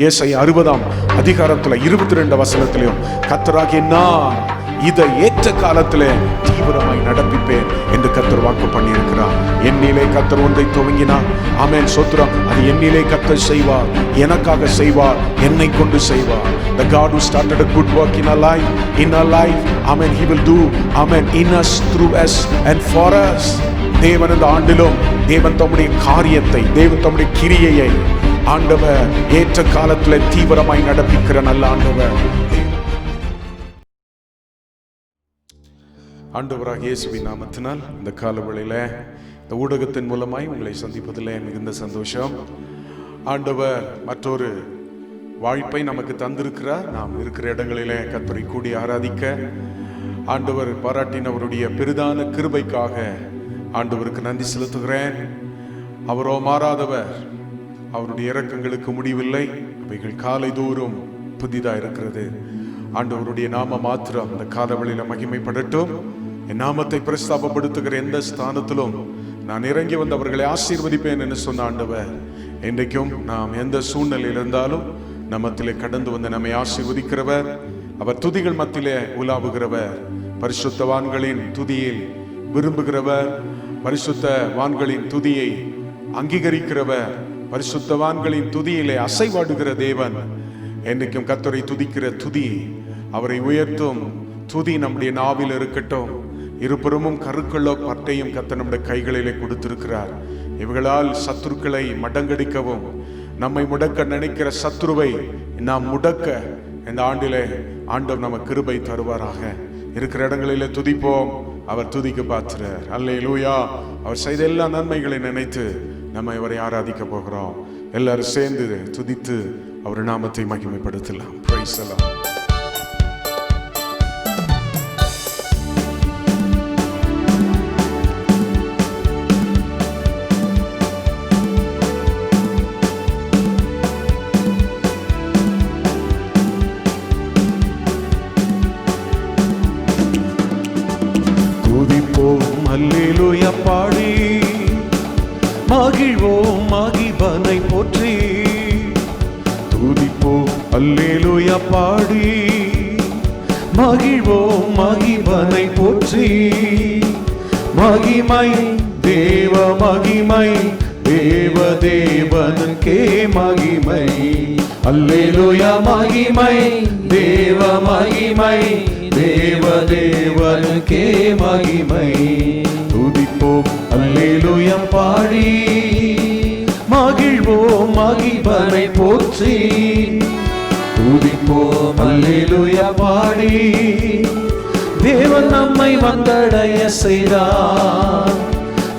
ஏசாயா 60ஆம் அதிகாரத்துல 22 வசனத்திலும் கர்த்தராகிய நான் இதை ஏற்ற காலத்திலே தீவிரமாய் நடப்பிப்பேன் என்று கர்த்தர் வாக்கு பண்ணியிருக்கிறார். என்னிலே கர்த்தர் ஒன்றை துவங்கினார். ஆமென், சோத்திரம். அது என்னிலே கர்த்தர் செய்வார், எனக்காக செய்வார், என்னை கொண்டு செய்வார். The God who started a good work in our life, amen, he will do, amen, in us, through us and for us. தேவன் இந்த ஆண்டிலும் தேவன் தம்முடைய காரியத்தை, தேவன் தம்முடைய கிரியையை ஆண்டவர் ஏற்ற காலத்துல தீவிரமாய் நடப்பிக்கிற நல்ல ஆண்டவர். ஆண்டவராக இயேசுவின் நாமத்தினால் இந்த காலவேளையில இந்த ஊடகத்தின் மூலமாய் உங்களை சந்திப்பதில் மிகுந்த சந்தோஷம். ஆண்டவர் மற்றொரு வாய்ப்பை நமக்கு தந்திருக்கிறார். நாம் இருக்கிற இடங்களிலே கர்த்தரை கூடி ஆராதிக்க ஆண்டவர் பாராட்டினவருடைய பெரிதான கிருபைக்காக ஆண்டவருக்கு நன்றி செலுத்துகிறேன். அவரோ மாறாதவர், அவருடைய இரக்கங்களுக்கு முடிவில்லை, அவைகள் காலை தோறும் புதிதாக இருக்கிறது. ஆண்டவருடைய நாம மாத்திரம் இந்த காலவெளியில மகிமைப்படட்டும். என் நாமத்தை பிரஸ்தாபப்படுத்துகிற எந்த ஸ்தானத்திலும் நான் இறங்கி வந்தவர்களை ஆசீர்வதிப்பேன் என்று சொன்ன ஆண்டவர், இன்றைக்கும் நாம் எந்த சூழ்நிலையில் இருந்தாலும் நம்மத்திலே கடந்து வந்து நம்மை ஆசீர்வதிக்கிறவர். அவர் துதிகள் மத்தியிலே உலாவுகிறவர், பரிசுத்தவான்களின் துதியில் விரும்புகிறவர், பரிசுத்தவான்களின் துதியை அங்கீகரிக்கிறவர், பரிசுத்தவான்களின் துதியிலே அசைவாடுகிற தேவன். என்றைக்கும் கர்த்தரை துதிக்கிற துதி, அவரை உயர்த்தும் துதி நம்முடைய நாவில் இருக்கட்டும். இருபுறமும் கருக்களோ பட்டையும் கர்த்தர் நம்முடைய கைகளிலே கொடுத்திருக்கிறார். இவர்களால் சத்துருக்களை மடங்கடிக்கவும், நம்மை முடக்க நினைக்கிற சத்துருவை நாம் முடக்க இந்த ஆண்டிலே ஆண்டவர் நம்ம கிருபை தருவாராக. இருக்கிற இடங்களிலே துதிப்போம். அவர் துதிக்க பாத்திரர். அல்லேலூயா. அவர் செய்த எல்லா நன்மைகளை நினைத்து நம்ம இவரை ஆராதிக்க போகிறோம். எல்லாரும் சேர்ந்து துதித்து அவர் நாமத்தை மகிமைப்படுத்தலாம். Price the Lord. துதிப்போம் அல்லேலூயா பாடி, மகிழ்வோம் மகிபனை போற்றி. துதிப்போம் அல்லேலூயா பாடி, மகிழ்வோம் மகிபனை போற்றி. மகிமை தேவ மகிமை, தேவ தேவனுக்கே மகிமை. அல்லேலூயா மகிமை தேவ மகிமை, தேவ தேவனுக்கே மகிமை. துதிப்போம் அல்லேலூயா பாடி, மகிழ்வோம் மகிபனை போற்றி. துதிப்போம் அல்லேலூயா பாடி, தேவன் நம்மை வந்தடைய செய்தார்,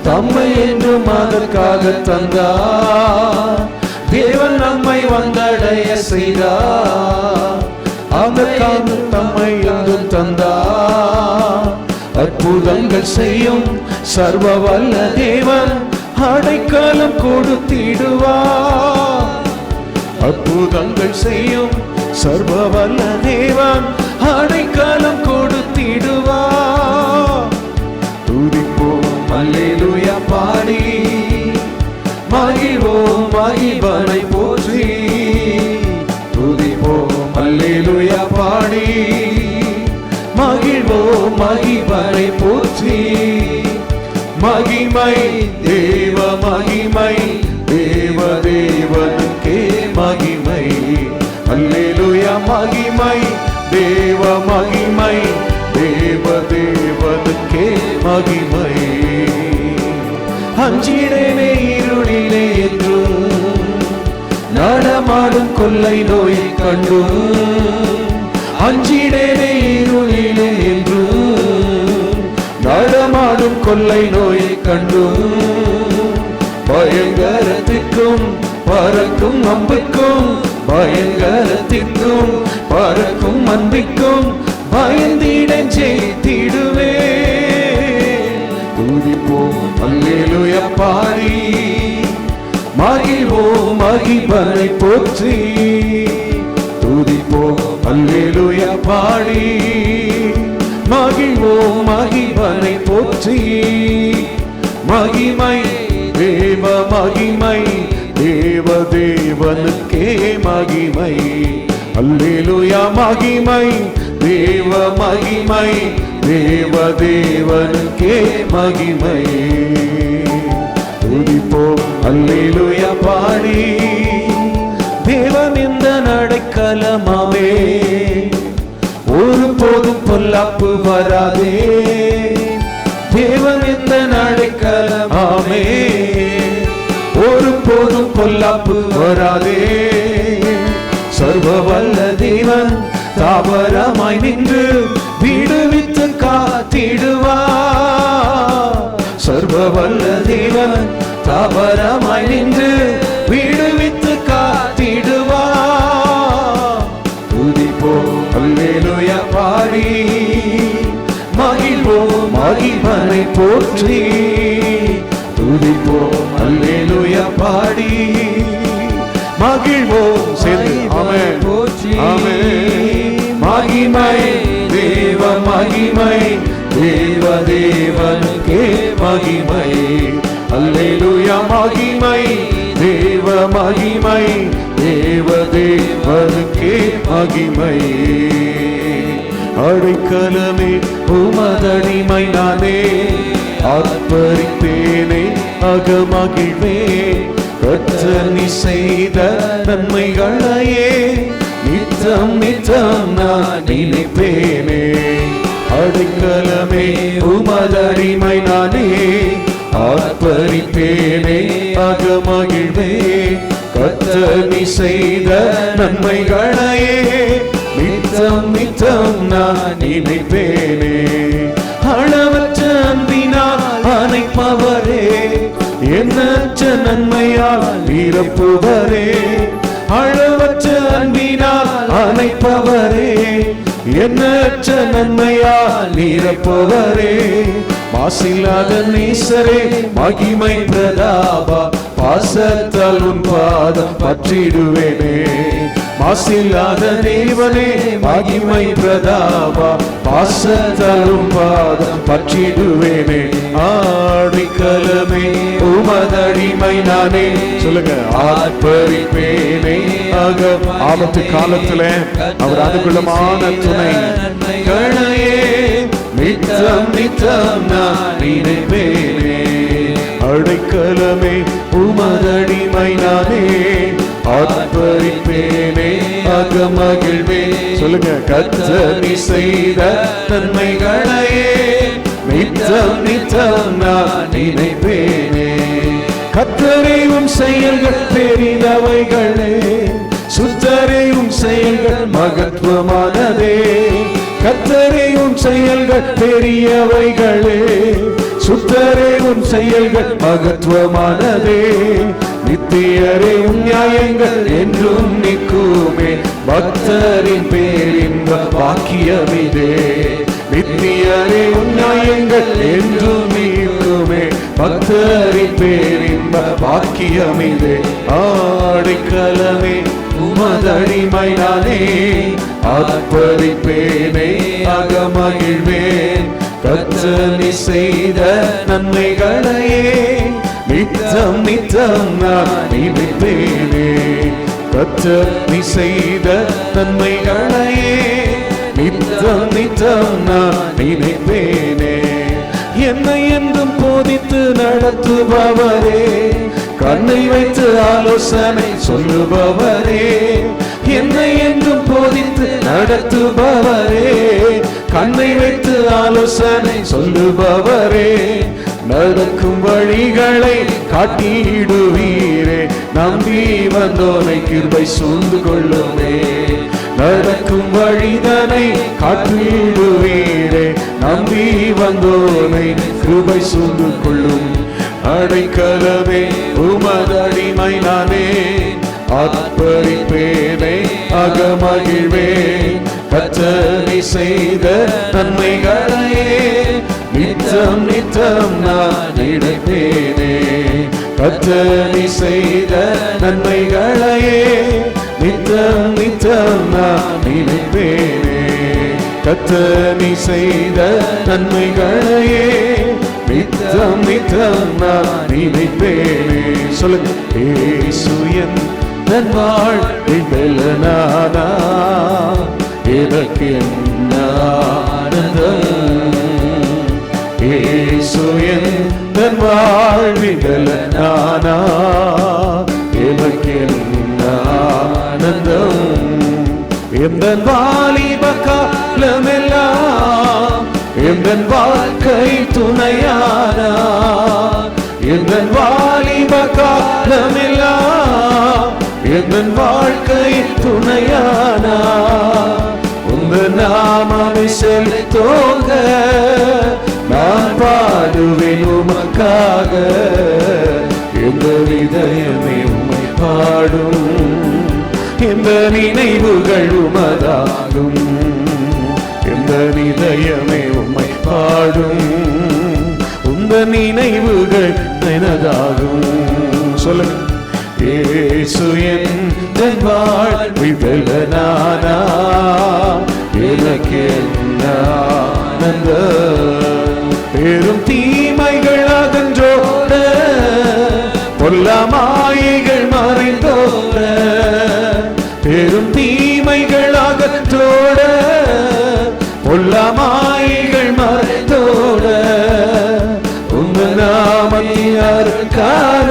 தம்மை என்றும் அதற்காக தந்தார். தேவன் நம்மை வந்தடைய செய்தார், அதற்காக தம்மை என்றும் தந்தார். அற்புதங்கள் செய்யும் சர்வ வல்ல தேவன் அடைக்கலம் கொடுத்திடுவார். அற்புதங்கள் செய்யும் சர்வ வல்ல தேவன் அடைக்கலம் கொடுத்திடுவார். துதிப்போம் அல்லேலூயா பாடி, மகிழ்வோம் மகிபனை போற்றி. துதிப்போம் அல்லேலூயா பாடி, மகிழ்வோம் மகிபனை போற்றி. மகிமை தேவ மகிமை, தேவ தேவனுக்கே மகிமை. அல்லேலூயா மகிமை தேவ மகிமை, தேவ தேவனுக்கே மகிமை. அஞ்சிடனே இருளிலே என்றும், நடமாடும் கொள்ளை நோயை கண்டும். அஞ்சிடனே இருளிலே என்றும், நடமாடும் கொள்ளை நோயை கண்டும். பயங்கரத்திற்கும் பறக்கும் அம்புக்கும், பயங்கரத்திற்கும் பறக்கும் அன்பிற்கும் பயந்திட ஜெயித்திடுவே. துதிப்போம் அல்லேலூயா பாடி, மகிழ்வோம் மகிபனை போற்றி. துதிப்போம் அல்லேலூயா பாடி, மகிழ்வோம் மகிபனை போற்றி. மகிமை தேவ மகிமை, தேவ தேவனுக்கே மகிமை. அல்லேலூயா மகிமை, தேவ மகிமை, தேவ தேவனுக்கே மகிமை. துதிப்போம் அல்லேலூயா பாடி, தேவன் இந்த நடைக்கலமாவே, ஒருபோதும் பொல்லாப்பு வராதே. தேவன் இந்த நடைக்கலமாவே, ஒருபோதும் பொல்லாப்பு வராதே. சர்வ வல்ல தேவன் தாபரமாய் நின்று விடுவித்து காத்திடுவார். சர்வ வல்ல தேவன் தாபரமாய் நின்று விடுவித்து காத்திடுவார். துதிப்போம் அல்லேலூயா பாடி, மகிழ்வோம் மகிமனை போற்றி. துதிப்போம் அல்லேலூயா பாடி, மகிழ்வோம் சேர்ந்து. ஆமென் ஆமென். மகிமை, தேவ மகிமை, தேவ தேவனுக்கே மகிமை. அல்லேலூயா மகிமை, தேவ மகிமை, தேவ தேவனுக்கே மகிமை. அடைக்கலமே உமதடிமை நானே, ஆர்ப்பரிப்பேனே அகமகிழ்வே. கர்த்தர் நீ செய்த நன்மைகளையே நித்தம் நித்தம் நான் நினைப்பேனே. அடைக்கலமே உமதடிமை நானே, ஆர்ப்பரிப்பேனே அகமகிழ்வே. கர்த்தர் நீ செய்த நன்மைகளையே நித்தம் நித்தம் நான் நினைப்பேனே. அளவற்ற அன்பினால் அணைப்பவரே, எண்ணற்ற நன்மையால் நிரப்புவரே. அளவற்ற அன்பினால் அணைப்பவரே, எண்ணற்ற நன்மையால் நிரப்புவரே. மாசில்லாத நேசரே மகிமை பிரதாபா, பாசத்தால் உன் பாதம் பற்றிடுவேனே. மாசில்லாத தேவனே மகிமை பிரதாபா, பாசத்தால் உன் பாதம் பற்றிடுவேனே. ஆடைக்கலமே உமதடிமை நானே, சொல்லுங்க. ஆர்ப்பரிப்பேனே ஆபத்து காலத்துல அவர் அனுகூலமான துணை கணையே, நித்தம் நித்தம் நான் நினைப்பேனே. அடைக்கலமே உமதடிமை நானே, ஆர்ப்பரிப்பேனே அகமகிழ்வே. சொல்லுங்க. கர்த்தர் நீ செய்த நன்மைகளையே நித்தம் நித்தம் நான் நினைப்பேனே. கர்த்தரே உம் செயல்கள் பெரிதவைகளே, சுத்தரே உம் செயல்கள் மகத்துவமானதே. கர்த்தரே உம் செயல்கள் பெரியவைகளே, சுத்தரே உம் செயல்கள் மகத்துவமானதே. நித்தியரே உம் நியாயங்கள் என்றும் நிற்குமே, பக்தரின் பேரின்ப பாக்கியமிதே. நித்தியரே உம் நியாயங்கள் என்றும் நிற்குமே, பக்தரின் பேரின்ப பாக்கியமிதே. ஆடைக்கலமே உமதடிமை நானே, ஆர்ப்பரிப்பேனே அகமகிழ்வேன். கர்த்தர் நீ செய்த நன்மைகளையே நித்தம் நித்தம் நான் நினைப்பேனே. கர்த்தர் நீ செய்த நன்மைகளையே நித்தம் நித்தம் நான் நினைப்பேனே. என்னை என்றும் போதித்து நடத்துபவரே, கண்ணை வைத்து ஆலோசனை சொல்லுபவரே. என்னை என்றும் போதித்து நடத்துபவரே, கண்ணை வைத்து ஆலோசனை சொல்லுபவரே. நடக்கும் வழிகளை காட்டிடுவீரே, நம்பி வந்தோனை கிருபை சூழ்ந்து கொள்ளுமே. நடக்கும் வழிதனை காட்டிடுவீரே, நம்பி வந்தோனை கிருபை சூழ்ந்து கொள்ளும். அடைக்கலமே உமதடிமை நானே, ஆர்ப்பரிப்பேனே அகமகிழ்வே. கர்த்தர் நீ செய்த நன்மைகளையே நித்தம் நித்தம் நான் நினைப்பேனே. கர்த்தர் நீ செய்த நன்மைகளையே நித்தம் நித்தம் நான் நினைப்பேனே. கர்த்தர் நீ செய்த நன்மைகளையே நித்தம் நித்தம் நான் நினைப்பேனே. சொல்லுங்க. இயேசு என் தன் வாழ்வில் பலனானா எனக்கு என்ன ஆனந்தம். இயேசு என் வாழ்வில் பலனானா எனக்கு என்ன ஆனந்தம். எந்த வாலிப காலமெல்லாம் எந்த வாழ்க்கை துணையானா, எந்த வாலிப காலமெல்லாம் எந்த வாழ்க்கை துணையானா, உந்த நாமமே செலுத்தோங்க நான் பாடுவேன் உமக்காக. எந்த இதயமே உம்மை பாடும், எந்த நினைவுகள் உமதாகும். எந்த இதயமே உம்மை பாடும், உந்த நினைவுகள் எனதாகும். சொல்லுங்க. இயேசு என் வாழ்வில் பலனானா எனக்கு என்ன ஆனந்தம். பெரும் தீமைகள் அகன்றோட பொல்லாமாயைகள் மறைந்தோட, பெரும் தீமைகள் அகற்றோட பொல்லாமாயைகள் மறைந்தோட, உங்க நாமத்தியாருக்கான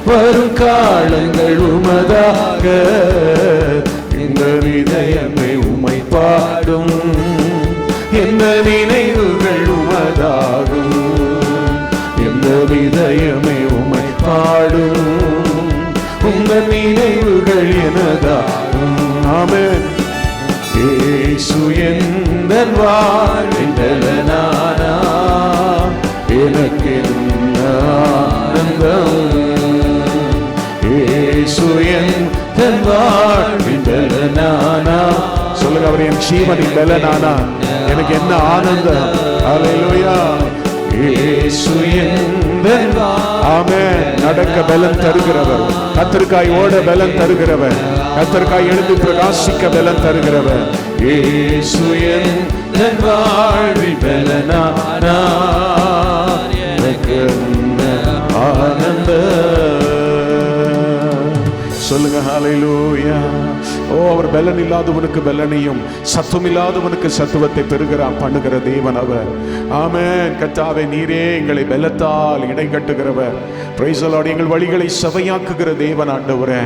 வரும் காலங்கள் உமதாக. இந்த இதயமே உம்மை பாடும், எந்த நினைவுகள் உமதாகும். எந்த இதயமே உம்மை பாடும், உங்க நினைவுகள் எனதாகும். ஆமென். இயேசு என் வாழ்வில் பலனானா எனக்கு என்ன ஆனந்தம். இயேசு என் வாழ்வில் பலனானா. சொல்லுங்க. அவர் என் ஜீவனின் பலனானா எனக்கு என்ன ஆனந்தம். அல்லேலூயா. இயேசு என் ஆமென். நடக்க பலன் தருகிறவர், கர்த்தருக்காய் ஓட பலன் தருகிறவர், கர்த்தருக்காய் எழுந்து பிரகாசிக்க பலன் தருகிறவர். இயேசு என் வாழ்வில் பலனானா எனக்கு ஆனந்தம். சொல்லுங்க. ஹல்லேலூயா. ஓ, அவர் பலன் இல்லாதவனுக்கு பலனையும் சத்துவம் இல்லாதவனுக்கு சத்துவத்தை பெறுகிறான் பண்ணுகிற தேவன் அவர். ஆமென். கர்த்தாவே, நீரே எங்களை பலத்தால் இடை கட்டுகிறவர். Price the Lord. எங்கள் வழிகளை செவையாக்குகிற தேவன் ஆண்டவரே.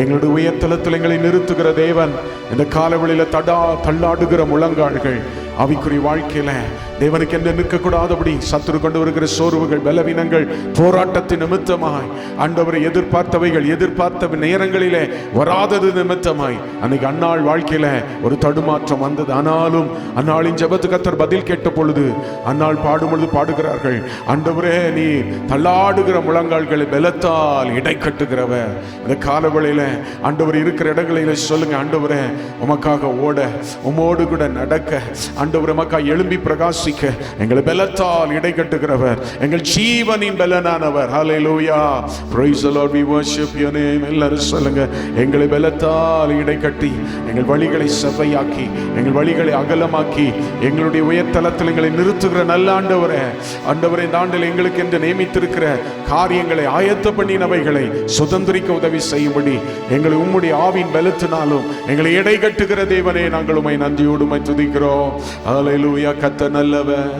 எங்களுடைய உயர்தலத்தில் எங்களை நிறுத்துகிற தேவன். இந்த காலவெளியில தள்ளாடுகிற முழங்கால்கள் ஆவிக்குரிய வாழ்க்கையில தேவனுக்கு என்று நிற்கக்கூடாதபடி சத்துரு கொண்டு வருகிற சோர்வுகள், பலவீனங்கள், போராட்டத்தின் நிமித்தமாய் ஆண்டவரை எதிர்பார்த்தவைகள் எதிர்பார்த்த நேரங்களிலே வராதது நிமித்தமாய் அன்னைக்கு அன்னாள் வாழ்க்கையில ஒரு தடுமாற்றம் வந்தது. ஆனாலும் அன்னாளின் ஜெபத்துக்கு கர்த்தர் பதில் கேட்ட பொழுது அன்னாள் பாடும் பொழுது பாடுகிறார்கள், ஆண்டவரே நீ தள்ளாடுகிற முழங்கால்களை பலத்தால் இடை கட்டுகிறவர். இந்த காலவெளியில ஆண்டவர் இருக்கிற இடங்களில சொல்லுங்க, ஆண்டவரே உமக்காக ஓட, உமோடு கூட நடக்க, ஆண்டவர் உமக்காக எழும்பி பிரகாசிக்க எங்களை பலத்தால் இடை கட்டுகிறவர், எங்கள் ஜீவனின் பலனானவர். ஹல்லேலூயா. praise the Lord, we worship your name. எல்லாரும் சொல்லுங்க. எங்களை பலத்தால் இடை கட்டி எங்கள் வழிகளை செவ்வையாக்கி எங்கள் வழிகளை அகலமாக்கி எங்களுடைய உயர்தலத்தில் எங்களை நிறுத்துகிற நல்ல ஆண்டவரே, ஆண்டவரே இந்த ஆண்டில் எங்களுக்கு என்று நியமித்திருக்கிற காரியங்களை ஆயத்த பண்ணினவைகளை சுதந்திரிக்க உதவி செய்யும்படி எங்களை உம்முடைய ஆவின் பலத்தினாலும் எங்களை இடை கட்டுகிற தேவனே, நாங்கள் உம்மை நன்றியோடு உம்மை துதிக்கிறோம். ஹல்லேலூயா. கர்த்தர் நல்லவர்.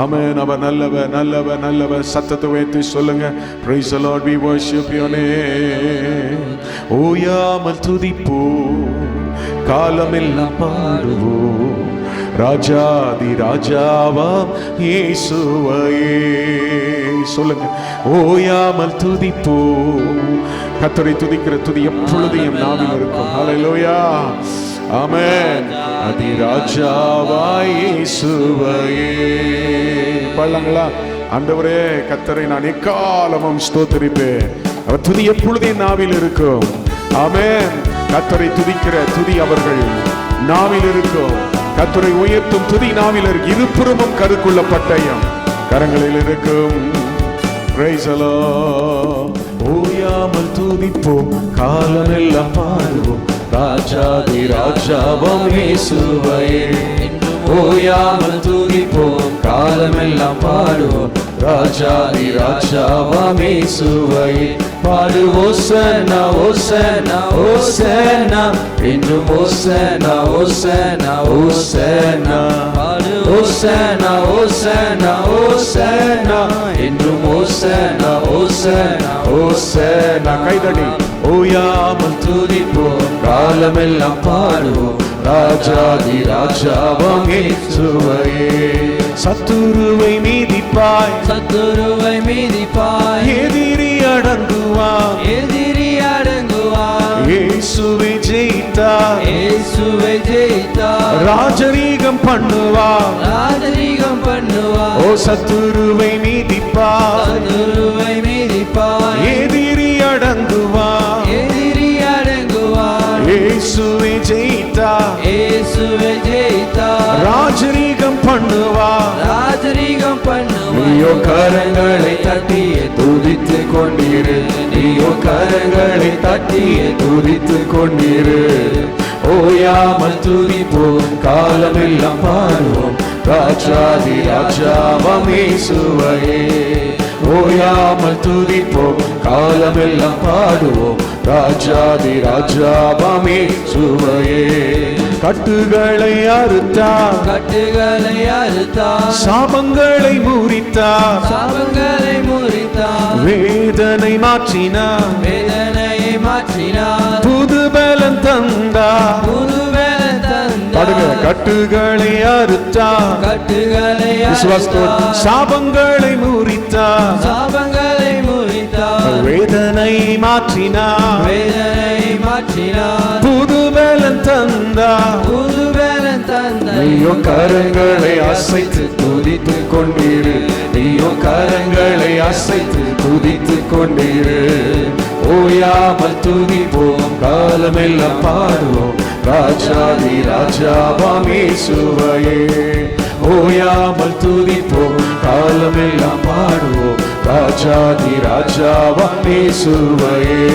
ஆமென். அவர் நல்லவர், நல்லவர், நல்லவர். சத்தத்தை உயர்த்தி சொல்லுங்க. praise the Lord, we worship your name. ஓயாமல் துதிப்போம், காலமெல்லாம் பாடுவோம், ராஜாதி ராஜாவாம் இயேசுவையே. சொல்லுங்க. ஓயாமல் துதிப்போம். கர்த்தரை துதிக்கிற துதி எப்பொழுதும் நாவில் இருக்கும். ஹல்லேலூயா. ஆமென். அதிராஜாவாய் இயேசுவையே. பாடலாங்களா? ஆண்டவரே கர்த்தரை நான் எக்காலமும் ஸ்தோத்திரிப்பேன், அவர் துதி எப்பொழுதும் நாவில் இருக்கும். ஆமென். கர்த்தரை துதிக்கிற துதி அவர்கள் நாவில் இருக்கும். கர்த்தரை உயர்த்தும் துதி நாவில் இருக்கும். இருபுறமும் கருக்குள்ள பட்டயம் கரங்களில் இருக்கும். praise the Lord. ஓயாமல் துதிப்போம், காலமெல்லாம் பாடுவோம், ராஜாதி ராஜாவாம் இயேசுவையே. ஓயாமல் துதிப்போம், காலமெல்லாம் பாடுவோம், ராஜாதி ராஜாவாம் இயேசுவையே பாடு. ஓசன்னா ஓசன்னா ஓசன்னா என்றும் ஓசன்னா ஓசன்னா ஓசன்னா பாடு. ஓசன்னா ஓசன்னா ஓசன்னா என்றும் ஓசன்னா ஓசன்னா ஓசன்னா. கைதடி. ஓயாமல் துதிப்போம், காலமெல்லாம் பாடுவோம், ராஜாதி ராஜாவாம் இயேசுவையே. சத்துருவை மீதிப்பாய், சத்துருவை மீதிப்பாய், எதிரி அடங்குவான், எதிரி அடங்குவான், இயேசுவை ஜெயித்தார், இயேசுவை ஜெயித்தார், ராஜரீகம் பண்ணுவார், ராஜரீகம் பண்ணுவார். ஓ சத்துருவை மீதிப்பாய், சத்துருவை மீதிப்பாய், எதிரி அடங்குவான், எதிரி அடங்குவார், இயேசுவை ஜெயித்தார், இயேசுவை ஜெயித்தார், ராஜரீகம் பண்ணுவார், ராஜரீகம் பண்ணுவார். நீயோ கரங்களை தட்டியே துதித்து கொண்டிரு, நீயோ கரங்களை தட்டியே துதித்து கொண்டிரு. ஓயாமல் துதிப்போம், காலமெல்லாம் பாடுவோம், ராஜாதி ராஜாவாம் இயேசுவையே. ஓயாமல் துதிப்போம், காலமெல்லாம் பாடுவோம், ராஜாதி ராஜாவாம் இயேசுவையே. கட்டுகளை அறுத்தார், கட்டுகளை அறுத்தார், சாபங்களை முறித்தார், சாபங்களை முறித்தார், வேதனை மாற்றினார், வேதனையை மாற்றினார், புது பலன் தந்தார். புது வேலை தந்தார். பாடுங்க. கட்டுகளை அறுத்தார், கட்டுகளை விசுவாசத்தோடு அறுத்தார், சாபங்களை முறித்தார், சாபங்களை முறித்தார், வேதனை மாற்றினார், வேதனையை மாற்றினார், புது பலன் தந்தார். புது வேலை தந்தார். நீயோ கரங்களை அசைத்து துதித்து கொண்டிரு, நீயோ கரங்களை அசைத்து துதித்து கொண்டிரு. ஓயாமல் துதிப்போம், காலமெல்லாம் பாடுவோம், ராஜாதி ராஜாவாம் இயேசுவையே. ஓயாமல் துதிப்போம், காலமெல்லாம் பாடுவோம், ராஜாதி ராஜாவாம் இயேசுவையே.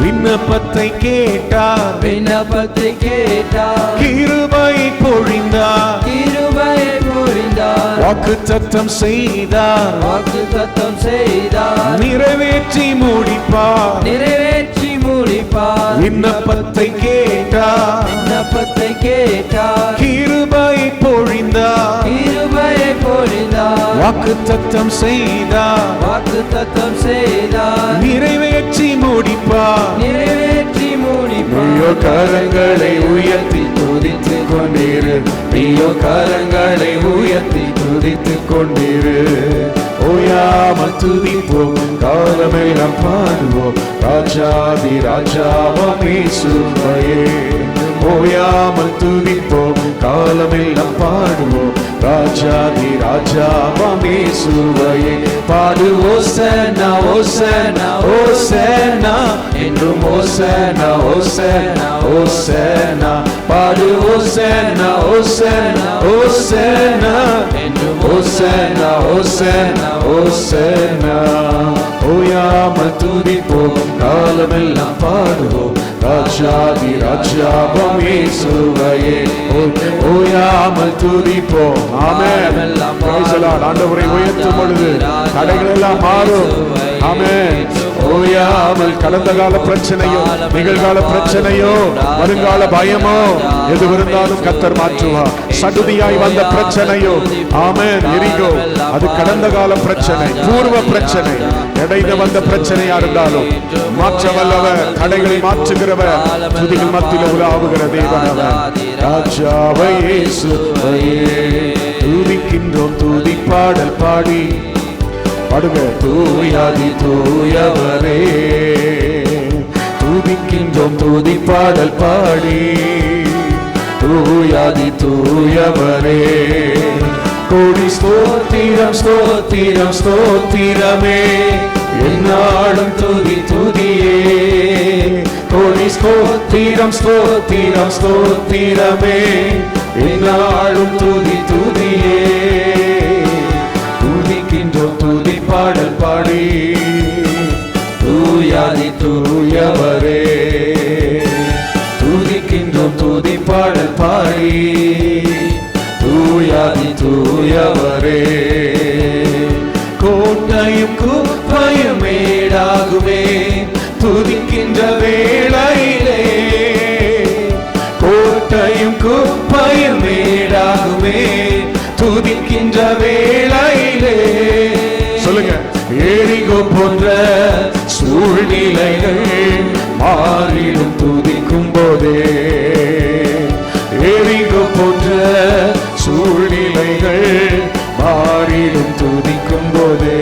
விண்ணப்பத்தை கேட்டார், விண்ணப்பத்தை கேட்டார், கிருபையை பொழிந்தார், கிருபையை புரிந்தார், வாக்குத்தத்தம் செய்தார், வாக்குத்தத்தம் செய்தார், நிறைவேற்றி முடிப்பார். நிறைவேற்றி முடிப்பார். விண்ணப்பத்தை கேட்டார், விண்ணப்பத்தை கேட்டார், கிருபையை பொழிந்தார், கிருபையை பொழிந்தார், வாக்குத்தத்தம் செய்தார், வாக்குத்தத்தம் செய்தார், நிறைவேற்றி முடிப்பார். நிறைவேற்றி முடிப்பார். நீயோ கரங்களை உயர்த்தி துதித்து கொண்டிரு, நீயோ கரங்களை உயர்த்தி துதித்து கொண்டிரு. ஓயாமல் துதிப்போம், காலமெல்லாம் பாடுவோம், ராஜாதி ராஜாவாம் இயேசுவையே. ஓயாமல் துதிப்போம், காலமெல்லாம் பாடுவோம், ராஜாதி ராஜாவாம் இயேசுவையே. பாடு. ஓசன்னா ஓசன்னா ஓசன்னா என்றும் ஓசன்னா ஓசன்னா ஓசன்னா பாடு. ஓசன்னா ஓசன்னா ஓசன்னா என்றும் ஓசன்னா ஓசன்னா ஓசன்னா. ஓயாமல் துதிப்போம், காலமெல்லாம் பாடுவோம், ராஜாதி ராஜாவாம் இயேசுவையே. ஓயாமல் துதிப்போம். ஆமென். Praise the Lord. ஆண்டவரை உயர்த்தும் பொழுது தடைகள் எல்லாம் மாறும். ஆமென். ஓயாமல் கடந்த கால பிரச்சனையோ, நிகழ்கால பிரச்சனையோ, வருங்கால பயமோ எது இருந்தாலும் கர்த்தர் மாற்றுவார். சடுதியாய் வந்த பிரச்சனையோ, ஆமென், எரிகோ, அது கடந்த கால பிரச்சனை, பூர்வ பிரச்சனை, இடையில வந்த பிரச்சனையா இருந்தாலும் மாற்ற வல்லவர், தடைகளை மாற்றுகிறவர், துதிகள் மத்தியில் உலாவுகிற தேவன் அவர். ராஜாவை இயேசுவையே துதிக்கின்றோம், துதி பாடல் பாடி பாடுங்க. தூயாதி தூயவரே துதிக்கின்றோம், துதி பாடல் பாடி. தூயாதி தூயவரே கோடி ஸ்தோத்திரம் ஸ்தோத்திரம் ஸ்தோத்திரமே, என்னாலும் துதி துதியே. கோடி ஸ்தோத்திரம் ஸ்தோத்திரம் ஸ்தோத்திரமே, என்னாலும் துதி துதியே. துதிக்கின்றோம், துதி பாடல் பாடி. தூயாதி தூயவரே துதிக்கின்றோம், துதி பாடல் பாடி. தூயவரே. கோட்டையும் குப்பையும் மேடாகுமே துதிக்கின்ற வேளையிலே, கோட்டையும் குப்பையும் மேடாகுமே துதிக்கின்ற வேளையிலே. சொல்லுங்க. எரிகோ போன்ற சூழ்நிலைகள் மாறிடும் துதிக்கும் போதே, எரிகோ போன்ற சூழ்நிலைகள் மாறிடும் துதிக்கும் போதே,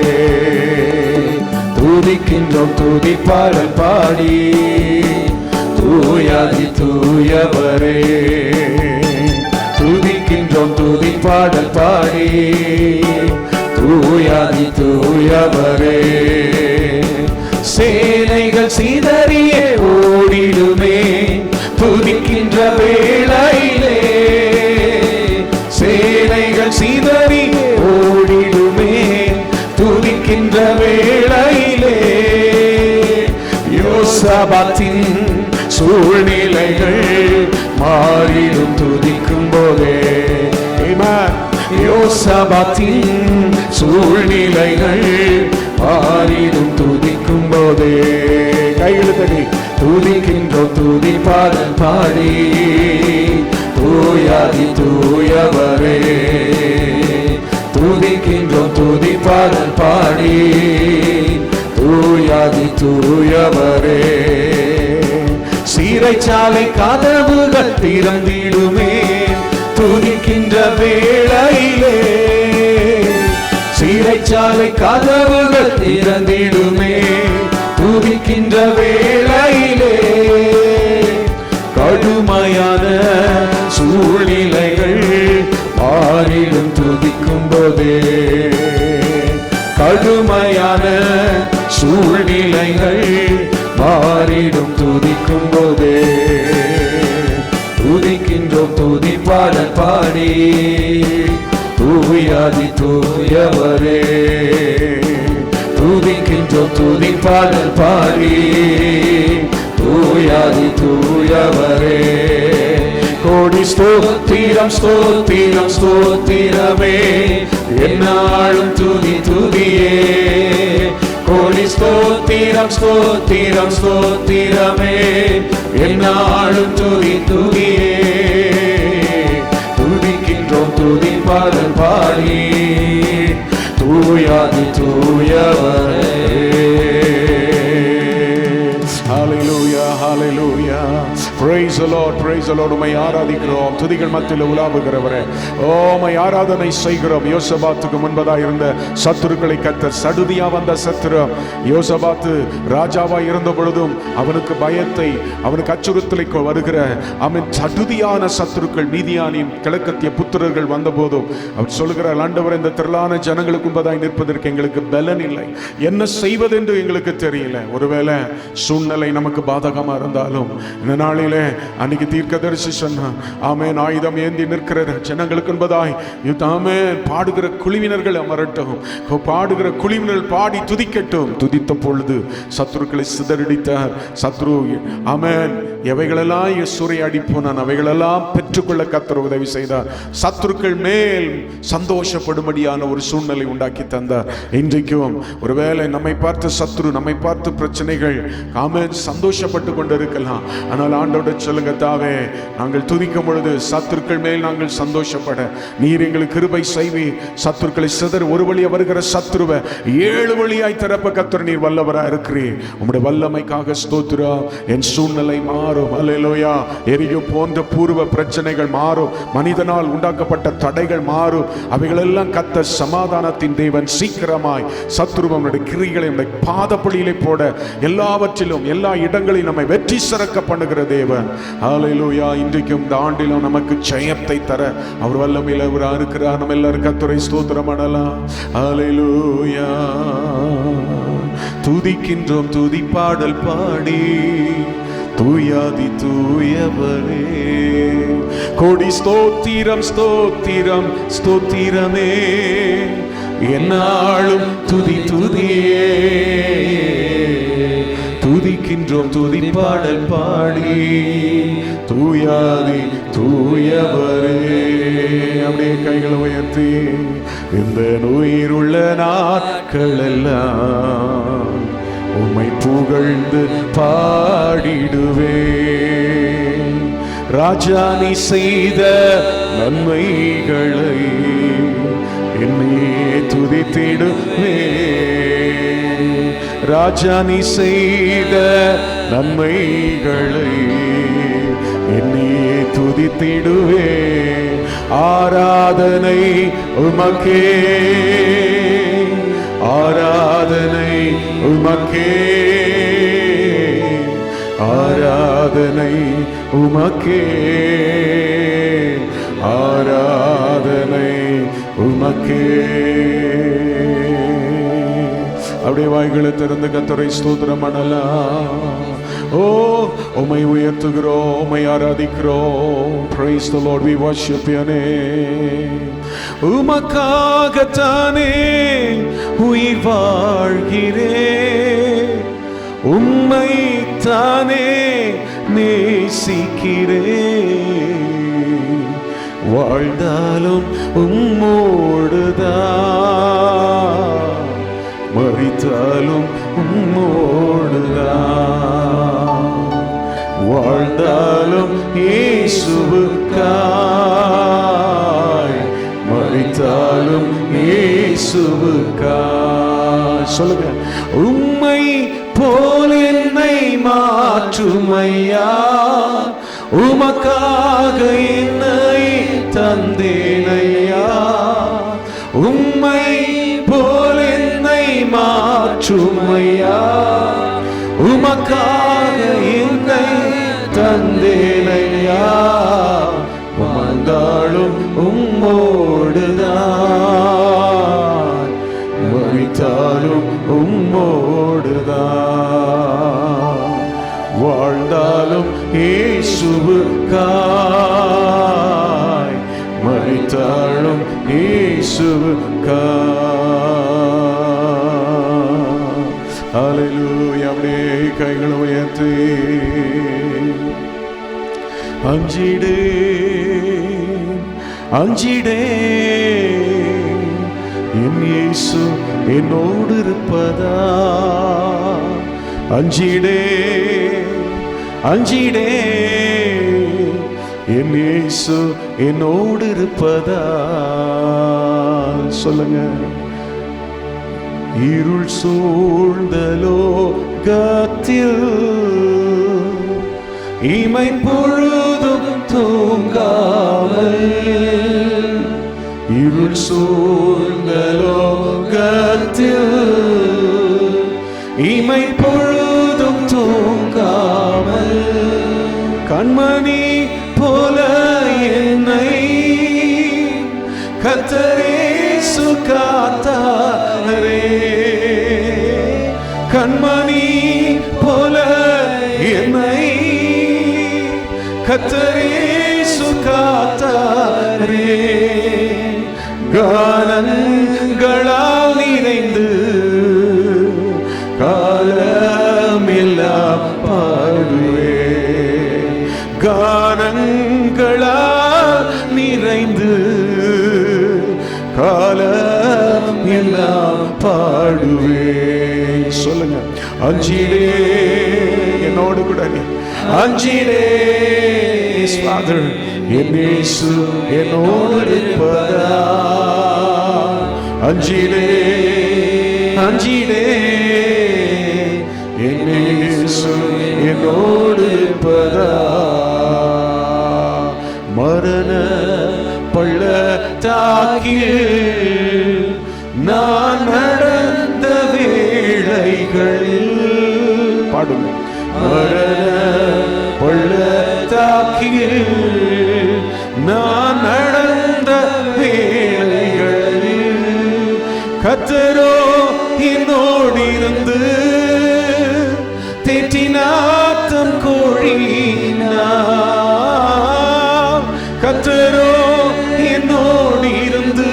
துதிக்கின்றோம் துதி பாடல் பாடி தூயாதி தூயவரே. துதிக்கின்றோம் துதி பாடல் பாடி தூயாதி தூயவரே. சேனைகள் சிதறியே ஓடிடுமே துதிக்கின்ற வேளையிலே, சேனைகள் சிதறி ஓடிடுமே துதிக்கின்ற வேளையிலே. யோசபாத்தின் சூழ்நிலைகள் மாறிடும் துதிக்கும் போதே, யோசபாத்தின் சூழ்நிலைகள் மாறிடும் துதிக்கும் போதே. கையெழுத்தடி துதிக்கின்றோம் துதி பாடல் பாடி தூயாதி தூயவரே. துதிக்கின்றோம் துதி பாடல் பாடி தூயாதி தூயவரே. சிறைச்சாலை கதவுகள் திறந்திடுமே துதிக்கின்ற வேளையிலே, சிறைச்சாலை கதவுகள் திறந்திடுமே துதிக்கின்ற வேளையிலே. கடுமையான சூழ்நிலைகள் மாறிடும் துதிக்கும் போதே, கடுமையான சூழ்நிலைகள் மாறிடும் துதிக்கும் போதே, துதிக்கின்றோம் துதி பாடல் பாடி தூயாதி தூயவரே. துதிக்கின்றோம் துதி பாடல் பாடி தூயாதி தூயவரே. கோடி ஸ்தோத்திரம் ஸ்தோத்திரம் ஸ்தோத்திரமே என்னாலும் துதி துதியே. கோடி ஸ்தோத்திரம் ஸ்தோத்திரம் ஸ்தோத்திரமே என்னாலும் துதி துதியே. துதிக்கின்றோம் துதி பாடல் பாடி தூயாதி தூயவரே. Hallelujah, hallelujah. Praise the Lord, praise the Lord. உம்மை ஆராதிக்கிறோம். துதிகள் மத்தியில் உலாவுகிறவரே, உம்மை ஆராதனை செய்கிறோம். யோசபாத்துக்கு முன்பதாக இருந்த சத்துருக்களை கர்த்தர் சடுதியா வந்த சத்துரு யோசபாத்து ராஜாவா இருந்த பொழுதும் அவனுக்கு பயத்தை, அவனுக்கு அச்சுறுத்தலை வருகிற அவன் சடுதியான சத்துருக்கள் மீதியானின் கிழக்கத்திய புத்திரர்கள் வந்த போதும் அவர் சொல்லுகிறார், ஆண்டவர் இந்த திரளான ஜனங்களுக்கு முன்பதாக நிற்பதற்கு எங்களுக்கு பலன் இல்லை, என்ன செய்வதென்று எங்களுக்கு தெரியல. ஒருவேளை சூழ்நிலை நமக்கு பாதகமா இருந்தாலும் இந்த நாளிலே அன்னைக்கு தீர்க்கதரிசி சொன்னான், ஆமென், ஆயுதம் ஏந்தி நிற்கிற ஜனங்களுக்கு என்பதாய் ஆமென் பாடுகிற குழுவினர்கள் அமரட்டும், பாடுகிற குழுவினர்கள் பாடி துதிக்கட்டும். துதித்த பொழுது சத்துருக்களை சிதறடித்தார். சத்ரு ஆமென் எவைகளெல்லாம் சூறையாடி போனான் அவைகளெல்லாம் பெற்றுக்கொள்ள கர்த்தர் உதவி செய்தார். சத்துருக்கள் மேல் சந்தோஷப்படும்படியான ஒரு சூழ்நிலை உண்டாக்கி தந்தார். இன்றைக்கும் ஒருவேளை நம்மை பார்த்து சத்ரு, நம்மை பார்த்து பிரச்சனைகள் ஆமென் சந்தோஷப்பட்டு கொண்டிருக்கலாம். ஆனால் ஆண்டவரை சொல்லுங்க, தாவே நாங்கள் துதிக்கும் பொழுது சத்துருக்கள் மேல் நாங்கள் சந்தோஷப்பட நீர் எங்களுக்கு கிருபை செய்வி. சத்துருக்களை சிதற ஒரு வழியா வருகிற சத்துருவை 7 வழியாய் திறப்ப கர்த்தர் நீர் வல்லவரா இருக்கிறீர். உம்முடைய வல்லமைக்காக ஸ்தோத்திரம். என் சூழ்நிலை மாறும். அல்லேலூயா. எரியும் போன்ற பூர்வ பிரச்சனைகள் மாறும். மனிதனால் உண்டாக்கப்பட்ட தடைகள் மாறும். அவைகளெல்லாம் கர்த்தர் சமாதானத்தின் தேவன் சீக்கிரமாய் சத்துருவனுடைய கிரிகளை பாதப்படியிலே போட எல்லாவற்றிலும் எல்லா இடங்களிலும் நம்மை வெற்றி சிறக்க பண்ணுகிற தேவன். அல்லேலூயா. இன்றைக்கும் இந்த ஆண்டிலும் நமக்கு ஜெயத்தை தர அவர் வல்லமையில் அவரா இருக்கிறார். நம்ம எல்லாரும் கர்த்தரை ஸ்தோத்திரம் பண்ணலாம். அல்லேலூயா. துதிக்கின்றோம் துதி பாடல் பாடி தூயாதி தூயவரே. கோடி ஸ்தோத்திரம் ஸ்தோத்திரம் ஸ்தோத்திரமே என்னாலும் துதி துதியே. துதிக்கின்றோம் துதி பாடல் பாடி தூயாதி தூயவரே. அப்படியே கைகளை உயர்த்தி இந்த உயிருள்ள நாட்கள் எல்லாம் உம்மை புகழ்ந்து பாடிடுவே. ராஜா நீ செய்த நன்மைகளை என்னே துதித்திடுவே. ராஜா நீ செய்த நன்மைகளை என்னே துதித்திடுவே. ஆராதனை உமக்கே, ஆராதனை உமக்கே, ஆராதனை உமக்கே, ஆராதனை உமக்கே. அப்படியே வாய்களை திறந்து கர்த்தரை ஸ்தோத்திரம் பண்ணலாம். ஓ உம்மை உயர்த்துகிறோம், உம்மை ஆராதிக்கிறோம். Praise the Lord, we worship your name. உமக்காகத்தானே உயிர் வாழ்கிறேன், உம்மை தானே நேசிக்கிறேன். வாழ்ந்தாலும் உம்மோடுதான், மரித்தாலும் உம்மோடுதான். வாழ்ந்தாலும் இயேசுவுக்காய், மரித்தாலும் இயேசுவுக்காய். சொல்லுங்க. உம்மை போல் என்னை மாற்றுமையா, உமக்காக என்னை தந்தேனையா. உம்மை போல் என்னை மாற்றுமையா, உமக்காக என்னை தந்தேனையா. வாழ்ந்தாலும் உம்மோடுதான், மரித்தாலும் உம்மோடுதான். வாழ்ந்தாலும் இயேசுவுக்காய், மரித்தாலும் இயேசுவுக்காய். ஹல்லேலூயா. அப்படியே கைகளை உயர்த்தி அஞ்சிடே அஞ்சிடே என் இயேசு என்னோடு இருப்பதா. அஞ்சிடே அஞ்சிடே என் இயேசு என்னோடு இருப்பதா. சொல்லுங்க. இருள் சூழ்ந்த லோகத்தில் இமை பொழுதும் தூங்காமல், இருள் சூழ்ந்த லோகத்தில் இமை பொழுதும் தூங்காமல், கண்மணி போல என்னை கர்த்தர் இயேசு காத்தாரே. கண்மணி போல என்னை கர்த்தர் இயேசு காத்தாரே. கானங்களால் நிறைந்து காலமெல்லாம் பாடுவே. கானங்களால் நிறைந்து காலமெல்லாம் பாடுவே. சொல்லுங்க. அஞ்சிடே என்னோடு கூட அஞ்சிடே. Father, என் இயேசு என்னோடு இருப்பதா. அஞ்சிடே அஞ்சிடே என் இயேசு என்னோடு இருப்பதா. மரண பள்ளத்தாக்கில் நான் நடந்த வேளைகளில் பாடுங்க. மரண பள்ளத்தாக்கில் நான் நடந்த வேளைகளில் கர்த்தரோ என்னோடு இருந்து தேற்றினாத்தம் கோழினார். கர்த்தரோ என்னோடு இருந்து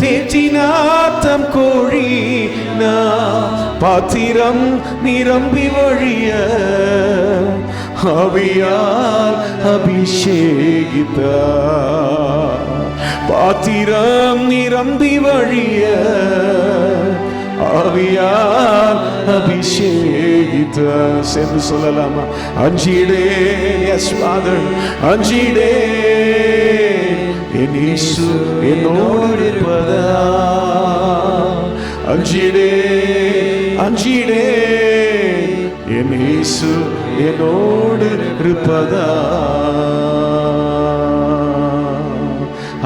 தேற்றினாத்தம் கோழினார். பாத்திரம் நிரம்பி வழிய ஆவியால் அபிஷேகித்தார். பாத்திரம் நிரம்பி வழிய ஆவியால் அபிஷேகித்த. சேர்ந்து சொல்லலாமா? அஞ்சிடேன், எஸ் ஃபாதர், அஞ்சிடேன், என் இயேசு என்னோடு இருப்பதா. அஞ்சிடேன், அஞ்சிடேன், என் இயேசு என்னோடு இருப்பதா.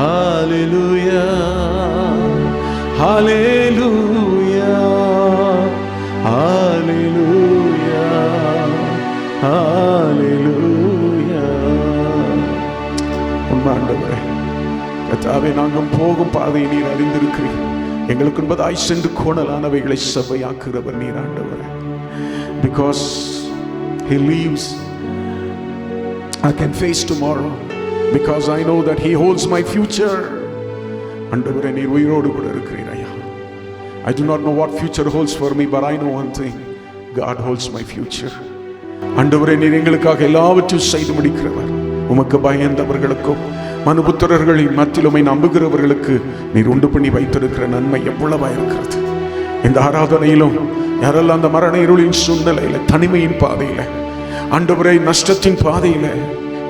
ஹalleluya, ஹalleluya, ஹalleluya, ஹalleluya. உண்மை ஆண்டவரே, கர்த்தாவே, நாங்கள் போகும் பாதையை நீர் அறிந்திருக்கிறீர். எங்களுக்கு என்பதாய் சென்று கோணலானவைகளை சபையாக்குகிறவர் நீர் ஆண்டவரே. Because he lives, I can face tomorrow. Because I know that he holds my future. ஆண்டவரே, நீர் உயிரோடு கூட இருக்கிறீர் ஐயா. I do not know what future holds for me, but I know one thing, God holds my future. ஆண்டவரே, நீர் எங்களுக்காக எல்லாவற்றையும் செய்து முடிக்கிறவர். உமக்கு பயந்தவர்களுக்கும் மனுபுத்திரர்களின் மத்தியிலுமை நம்புகிறவர்களுக்கு நீர் உண்டு பண்ணி வைத்திருக்கிற நன்மை எவ்வளவா இருக்கிறது. இந்த ஆராதனையிலும் யாரெல்லாம் அந்த மரண இருளின் சூழ்நிலையில, தனிமையின் பாதையில, ஆண்டவரை நஷ்டத்தின் பாதையில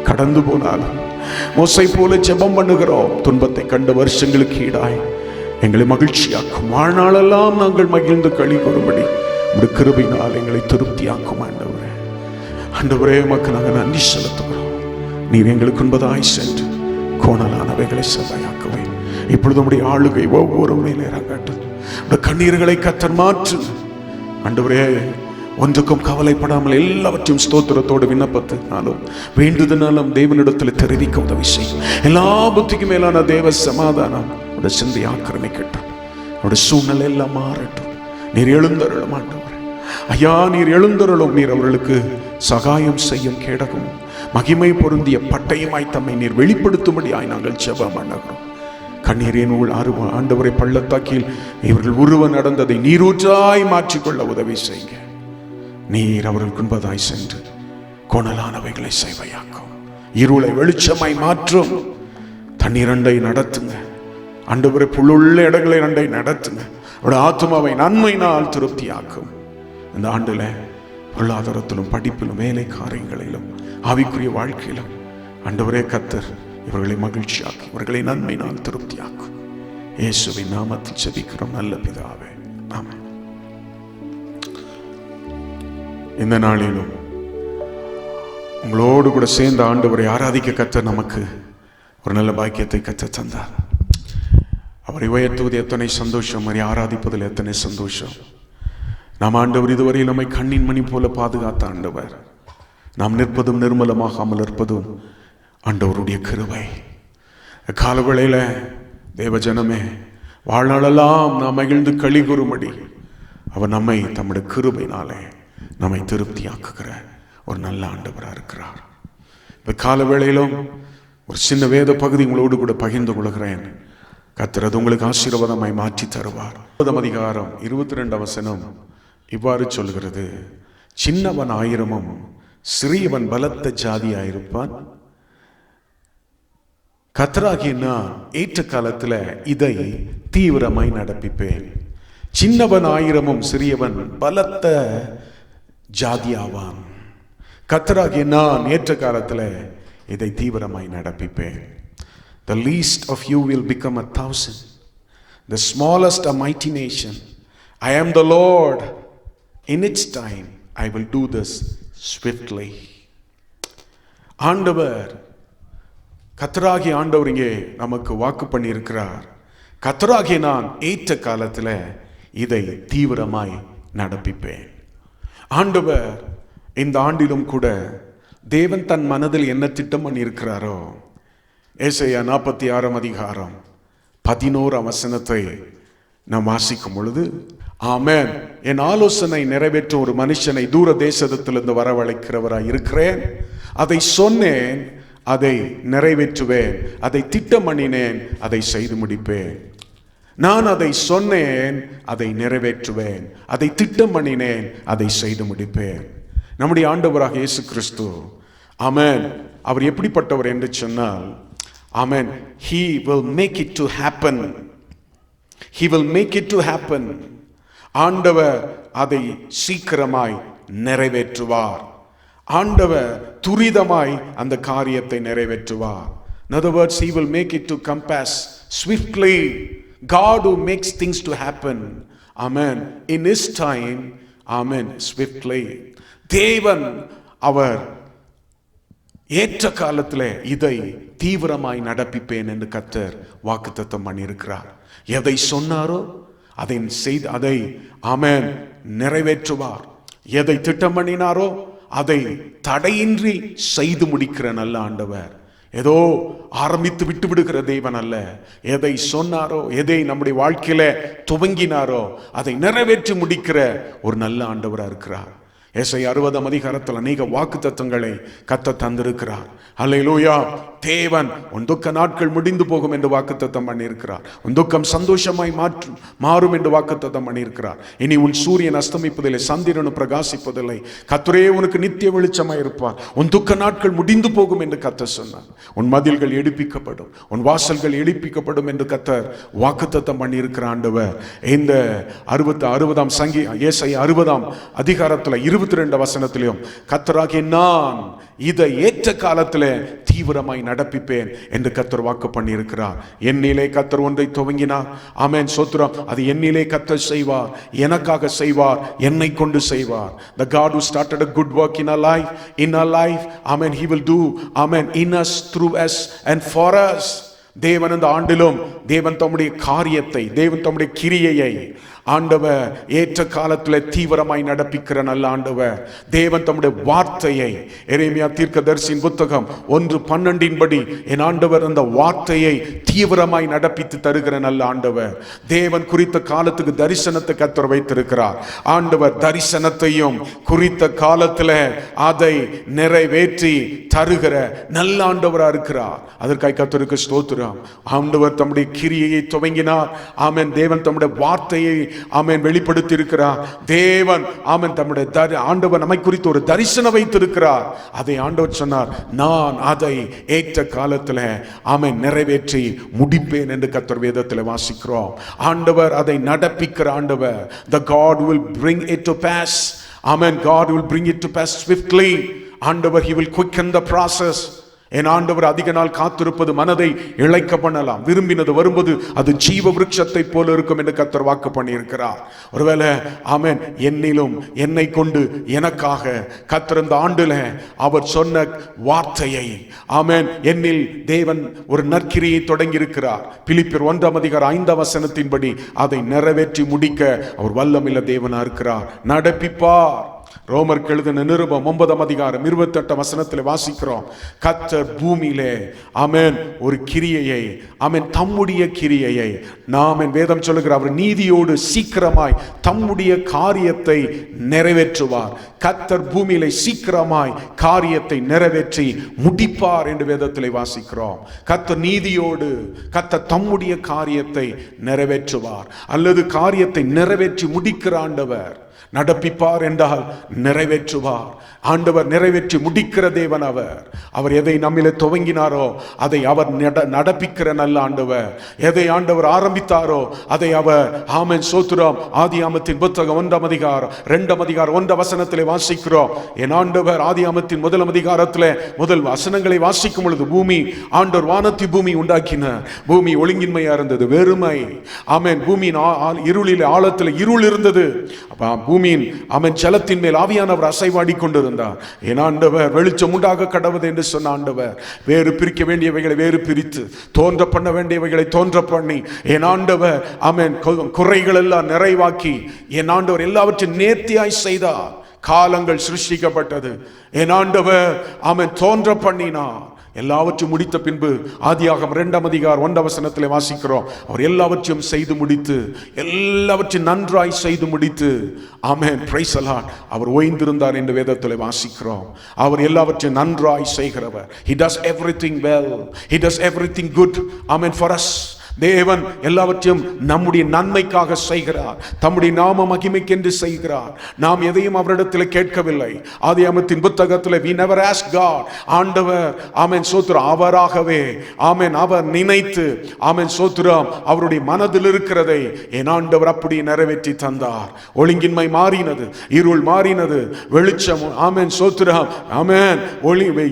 கடந்து போனாலும் மோசை போல ஜெபம் பண்ணுகிறோம். துன்பத்தை கண்ட வருஷங்களுக்கு ஈடாய் எங்களை மகிழ்ச்சியாக்கும். வாழ்நாளெல்லாம் நாங்கள் மகிழ்ந்து களி கூறும்படி உடைய கிருபையினால் எங்களை திருப்தியாக்கும். ஆண்டவரே, ஆண்டவரே, உமக்கு நாங்கள் நன்றி செலுத்துகிறோம். நீர் எங்களுக்கு என்பதாய் சென்று கோணலானவைகளை சபையாக்குவேன். இப்பொழுது உடைய ஆளுகை ஒவ்வொரு மேலே இறங்கட்டும். கண்ணீர்களை கர்த்தர் மாற்று. ஆண்டவரே, ஒன்றுக்கும் கவலைப்படாமல் எல்லாவற்றையும் ஸ்தோத்திரத்தோடு விண்ணப்பத்தினாலும் வேண்டுதனாலும் தேவனிடத்தில் தெரிவிக்க உதவி செய்யும். எல்லா புத்திக்கும் மேலான தேவ சமாதானம் உடைய சிந்தை ஆக்கிரமிக்கட்டும். உடைய சூழ்நிலை எல்லாம் மாறட்டும். நீர் எழுந்தருளும் ஆண்டவரே. ஐயா, நீர் எழுந்தருளும். நீர் அவர்களுக்கு சகாயம் செய்யும் கேடகும் மகிமை பொருந்திய பட்டயமாய் தம்மை நீர் வெளிப்படுத்தும்படியாய் நாங்கள் ஜெபம் பண்ணுகிறோம். கண்ணீரின் ஆண்டவரை பள்ளத்தாக்கில் இவர்கள் உருவ நடந்ததை நீரூற்றாய் மாற்றிக்கொள்ள உதவி செய்யுங்க. நீர் அவர்களுக்கு என்பதாய் சென்று கோணலானவைகளை செய்வையாக்கும். இருளை வெளிச்சமாய் மாற்றும். தண்ணீரண்டை நடத்துங்க ஆண்டவரை. புல்லுள்ள இடங்களை ரெண்டை நடத்துங்க. அவருடைய ஆத்மாவை நன்மையினால் திருப்தியாக்கும். இந்த ஆண்டுல பொருளாதாரத்திலும் படிப்பிலும் வேலை காரியங்களிலும் ஆவிக்குரிய வாழ்க்கையிலும் ஆண்டவரே கர்த்தர் இவர்களை மகிழ்ச்சியாக்கும். இவர்களை நன்மையினால் திருப்தியாக்கும். இயேசுவின் நாமத்தில் ஜெபிக்கிறோம் நல்ல பிதாவே, ஆமென். இந்த நாளிலும் உங்களோடு கூட சேர்ந்த ஆண்டவரை ஆராதிக்க கர்த்தர் நமக்கு ஒரு நல்ல பாக்கியத்தை கர்த்தர் தந்தார். அவரை உயர்த்துவது எத்தனை சந்தோஷம், அவரை ஆராதிப்பதில் எத்தனை சந்தோஷம். நாம் ஆண்டவர் இதுவரை நம்மை கண்ணின் மணி போல பாதுகாத்த ஆண்டவர். நாம் நிற்பதும் நிர்மலமாகாமல் இருப்பதும் ஆண்டவருடைய கிருபை. காலவேளையில தேவஜனமே, வாழ்நாளெல்லாம் நாம் மகிழ்ந்து களி கூறும்படி அவர் நம்மை தம்முடைய கிருபையினாலே நம்மை திருப்தியாக்குகிற ஒரு நல்ல ஆண்டவராக இருக்கிறார். இந்த காலவேளையிலும் ஒரு சின்ன வேத பகுதி உங்களோடு கூட பகிர்ந்து கொள்கிறேன். கர்த்தர் அது உங்களுக்கு ஆசீர்வாதமாய் மாற்றி தருவார். 9 அதிகாரம் 22 வசனம் இவ்வாறு சொல்கிறது, சின்னவன் ஆயிரமும் சிறியவன் பலத்த ஜாதியாயிருப்பான். கர்த்தராகிய நான் ஏற்ற காலத்துல இதை தீவிரமாய் நடப்பிப்பேன். சின்னவன் ஆயிரமும் சிறியவன் பலத்த ஜாதியாவான். கர்த்தராகிய நான் ஏற்ற காலத்துல இதை தீவிரமாய் நடப்பிப்பேன். The least of you will become 1,000, the smallest a mighty nation. I am the Lord, in its time I will do this swiftly. ஆண்டவர், கர்த்தராகிய ஆண்டவர் இங்கே நமக்கு வாக்கு பண்ணி இருக்கிறார். கர்த்தராகிய நான் ஏற்ற காலத்துல இதை தீவிரமாய் நடப்பிப்பேன். ஆண்டவர் இந்த ஆண்டிலும் கூட தேவன் தன் மனதில் என்ன திட்டம் பண்ணி இருக்கிறாரோ, ஏசாயா 46 அதிகாரம் 11 வசனத்தை நாம் வாசிக்கும் பொழுது, ஆமென், என் ஆலோசனை நிறைவேற்றும் ஒரு மனுஷனை தூர தேசத்திலிருந்து வரவழைக்கிறவராய் இருக்கிறேன். அதை சொன்னேன், அதை நிறைவேற்றுவேன். அதை திட்டம் பண்ணினேன், அதை செய்து முடிப்பேன். நான் அதை சொன்னேன், அதை நிறைவேற்றுவேன். அதை திட்டம் பண்ணினேன், அதை செய்து முடிப்பேன். நம்முடைய ஆண்டவராக இயேசு கிறிஸ்து, ஆமென், அவர் எப்படிப்பட்டவர் என்று சொன்னால், Amen. He will make it to happen. He will make it to happen. ஆண்டவர் அதை சீக்கிரமாய் நிறைவேற்றுவார். ஆண்டவர் துரிதமாய் அந்த காரியத்தை நிறைவேற்றுவார். In other words, he will make it to compass swiftly. God who makes things to happen. Amen. In his time, amen, swiftly. தேவன் அவர் ஏற்ற காலத்தில் இதை தீவிரமாய் நடப்பிப்பேன் என்று கர்த்தர் வாக்குத்தத்தம் பண்ணியிருக்கிறார். எதை சொன்னாரோ அதை ஆமென் நிறைவேற்றுவார். எதை திட்டம் பண்ணினாரோ அதை தடையின்றி செய்து முடிக்கிற நல்ல ஆண்டவர். ஏதோ ஆரம்பித்து விட்டு விடுகிற தேவன் அல்ல. எதை சொன்னாரோ, எதை நம்முடைய வாழ்க்கையில துவங்கினாரோ அதை நிறைவேற்றி முடிக்கிற ஒரு நல்ல ஆண்டவரா இருக்கிறார். ஏசாயா 60 அதிகாரத்தில் அநேக வாக்குத்தத்தங்களை கர்த்தர் தந்திருக்கிறார். அல்லேலூயா. தேவன் உன் துக்க நாட்கள் முடிந்து போகும் என்று வாக்குத்தத்தம் பண்ணியிருக்கிறார். உன் துக்கம் சந்தோஷமாய் மாறும் என்று வாக்குத்தத்தம் பண்ணியிருக்கிறார். இனி உன் சூரியன் அஸ்தமிப்பதில்லை, சந்திரனும் பிரகாசிப்பதில்லை, கர்த்தரே உனக்கு நித்திய வெளிச்சமாய் இருப்பார். உன் துக்க நாட்கள் முடிந்து போகும் என்று கர்த்தர் சொன்னார். உன் மதில்கள் எடுப்பிக்கப்படும், உன் வாசல்கள் எடுப்பிக்கப்படும் என்று கர்த்தர் வாக்குத்தத்தம் பண்ணியிருக்கிற ஆண்டவர் இந்த 60ஆம் ஏசாயா 60ஆம் அதிகாரத்தில் 22 வசனத்திலும் கர்த்தராகிய நான் இதை ஏற்ற காலத்தில் தீவிரமாய் நடப்பிப்பேன் என்று கர்த்தர் வாக்கு பண்ணியிருக்கிறார். என்னிலே கர்த்தர் ஒன்றை துவங்கினார். ஆமென், சோத்திரம். அது என்னிலே கர்த்தர் செய்வார், எனக்காக செய்வார், என்னை கொண்டு செய்வார். The God who started a good work in our life, amen, he will do, amen, in us, through us and for us. தேவன் இந்த ஆண்டிலும் தேவன் தம்முடைய காரியத்தை, தேவன் தம்முடைய கிரியையை ஆண்டவர் ஏற்ற காலத்தில் தீவிரமாய் நடப்பிக்கிற நல்ல ஆண்டவர். தேவன் தம்முடைய வார்த்தையை, எரேமியா தீர்க்கதரிசியின் புத்தகம் 1:12 படி என் ஆண்டவர் அந்த வார்த்தையை தீவிரமாய் நடப்பித்து தருகிற நல்ல ஆண்டவர். தேவன் குறித்த காலத்துக்கு தரிசனத்தை கர்த்தர் வைத்திருக்கிறார். ஆண்டவர் தரிசனத்தையும் குறித்த காலத்தில் அதை நிறைவேற்றி தருகிற நல்ல ஆண்டவரா இருக்கிறார். அதற்காக கர்த்தருக்கு ஸ்தோத்திரம். ஆண்டவர் தம்முடைய கிரியையை துவங்கினார். ஆமென். தேவன் தம்முடைய வார்த்தையை ஆமென் வெளிப்படுத்தி இருக்கிறார். தேவன் ஆமென் தம்முடைய ஆண்டவர் நம்மை குறித்து ஒரு தரிசனம் வைத்திருக்கிறார். அதை ஆண்டவர் சொன்னார், நான் அதை ஏற்ற காலத்தில் ஆமென் நிறைவேற்றி முடிப்பேன் என்று கர்த்தர் வேதத்தில் வாசிக்கிறோம். ஆண்டவர் அதை நடப்பிக்கிற ஆண்டவர். The God will bring it to pass. Amen. God will bring it to pass swiftly. ஆண்டவர் he will quicken the process. என் ஆண்டவர் அதிக நாள் காத்திருப்பது மனதை இளைக்க பண்ணலாம். விரும்பினது வரும்போது அது ஜீவ விருட்சத்தை போல இருக்கும் என்று கர்த்தர் வாக்கு பண்ணியிருக்கிறார். ஒருவேளை ஆமென் என்னிலும் என்னை கொண்டு எனக்காக கர்த்தர் இந்த ஆண்டுல அவர் சொன்ன வார்த்தையை ஆமென் என்னில் தேவன் ஒரு நற்கிரியை தொடங்கி இருக்கிறார். பிலிப்பியர் 1 அதிகாரம் 5 வசனத்தின்படி அதை நிறைவேற்றி முடிக்க அவர் வல்லமையுள்ள தேவனா இருக்கிறார். நடப்பிப்பார். ரோமருக்கு எழுதின நிருபம் 9 அதிகாரம் 28 வசனத்தில் வாசிக்கிறோம். கர்த்தர் பூமியிலே ஆமென் ஒரு கிரியையை, ஆமென் தம்முடைய கிரியையை, நாமென் வேதம் சொல்லுகிற அவர் நீதியோடு சீக்கிரமாய் தம்முடைய காரியத்தை நிறைவேற்றுவார். கர்த்தர் பூமியிலே சீக்கிரமாய் காரியத்தை நிறைவேற்றி முடிப்பார் என்று வேதத்தில் வாசிக்கிறோம். கர்த்தர் நீதியோடு கர்த்தர் தம்முடைய காரியத்தை நிறைவேற்றுவார், அல்லது காரியத்தை நிறைவேற்றி முடிக்கிற ஆண்டவர். நடப்பிப்பார் என்றால் நிறைவேற்றுவார். ஆண்டவர் நிறைவேற்றி முடிக்கிற தேவன் அவர். அவர் எதை நம்மிலே துவங்கினாரோ அதை அவர் நடப்பிக்கிற நல்ல ஆண்டவர். எதை ஆண்டவர் ஆரம்பித்தாரோ அதை அவர் ஆமென் சோத்திரம். ஆதியாமத்தின் புத்தகம் 1 அதிகாரம் 2 அதிகாரம் 1 வசனத்திலே வாசிக்கிறோம். என் ஆண்டவர் ஆதியாமத்தின் 1 அதிகாரத்திலே முதல் வசனங்களை வாசிக்கும் பொழுது பூமி ஆண்டவர் வானத்தி பூமி உண்டாக்கினார். பூமி ஒழுங்கின்மையா இருந்தது, வெறுமை. ஆமென். பூமியின் இருளில் ஆழத்தில் இருள் இருந்தது. பூமியின் ஆமென் ஜலத்தின் மேல் ஆவியானவர் அசைவாடி கொண்டிருந்தார். என் ஆண்டவர் வெளிச்சம் உண்டாக கடவுது என்று சொன்ன ஆண்டவர் வேறு பிரிக்க வேண்டியவைகளை வேறு பிரித்து, தோன்ற பண்ண வேண்டியவைகளை தோன்ற பண்ணி, என் ஆண்டவர் ஆமென் குறைகள் எல்லாம் நிறைவாக்கி என் ஆண்டவர் எல்லாவற்றையும் நேர்த்தியாய் செய்தார். காலங்கள் சிருஷ்டிக்கப்பட்டது. என் ஆண்டவர் ஆமென் தோன்ற பண்ணினார். எல்லாவற்றையும் முடித்த பின்பு ஆதியாகமம் 2 அதிகாரம் 1 வசனத்திலே வாசிக்கிறோம். அவர் எல்லாவற்றையும் செய்து முடித்து, எல்லாவற்றையும் நன்றாய் செய்து முடித்து ஆமென் பிரைஸ் தி லார்ட் அவர் ஓய்ந்திருந்தார் என்று வேதத்திலே வாசிக்கிறோம். அவர் எல்லாவற்றையும் நன்றாய் செய்கிறவர். He does everything well. He does everything good. Amen for us. தேவன் எல்லாவற்றையும் நம்முடைய நன்மைக்காக செய்கிறார், தம்முடைய நாம மகிமைக்கென்று செய்கிறார். நாம் எதையும் அவரிடத்தில் கேட்கவில்லை. ஆதியாகமத்தின் புத்தகத்தில் we never ask God. ஆண்டவர் ஆமென் சோத்திரம் அவராகவே ஆமென் அவர் நினைத்து ஆமென் சோத்திரம் அவருடைய மனதில் இருக்கிறதை என் ஆண்டவர் அப்படி நிறைவேற்றி தந்தார். ஒழுங்கின்மை மாறினது, இருள் மாறினது, வெளிச்சம் ஆமென் சோத்திரம் ஆமென்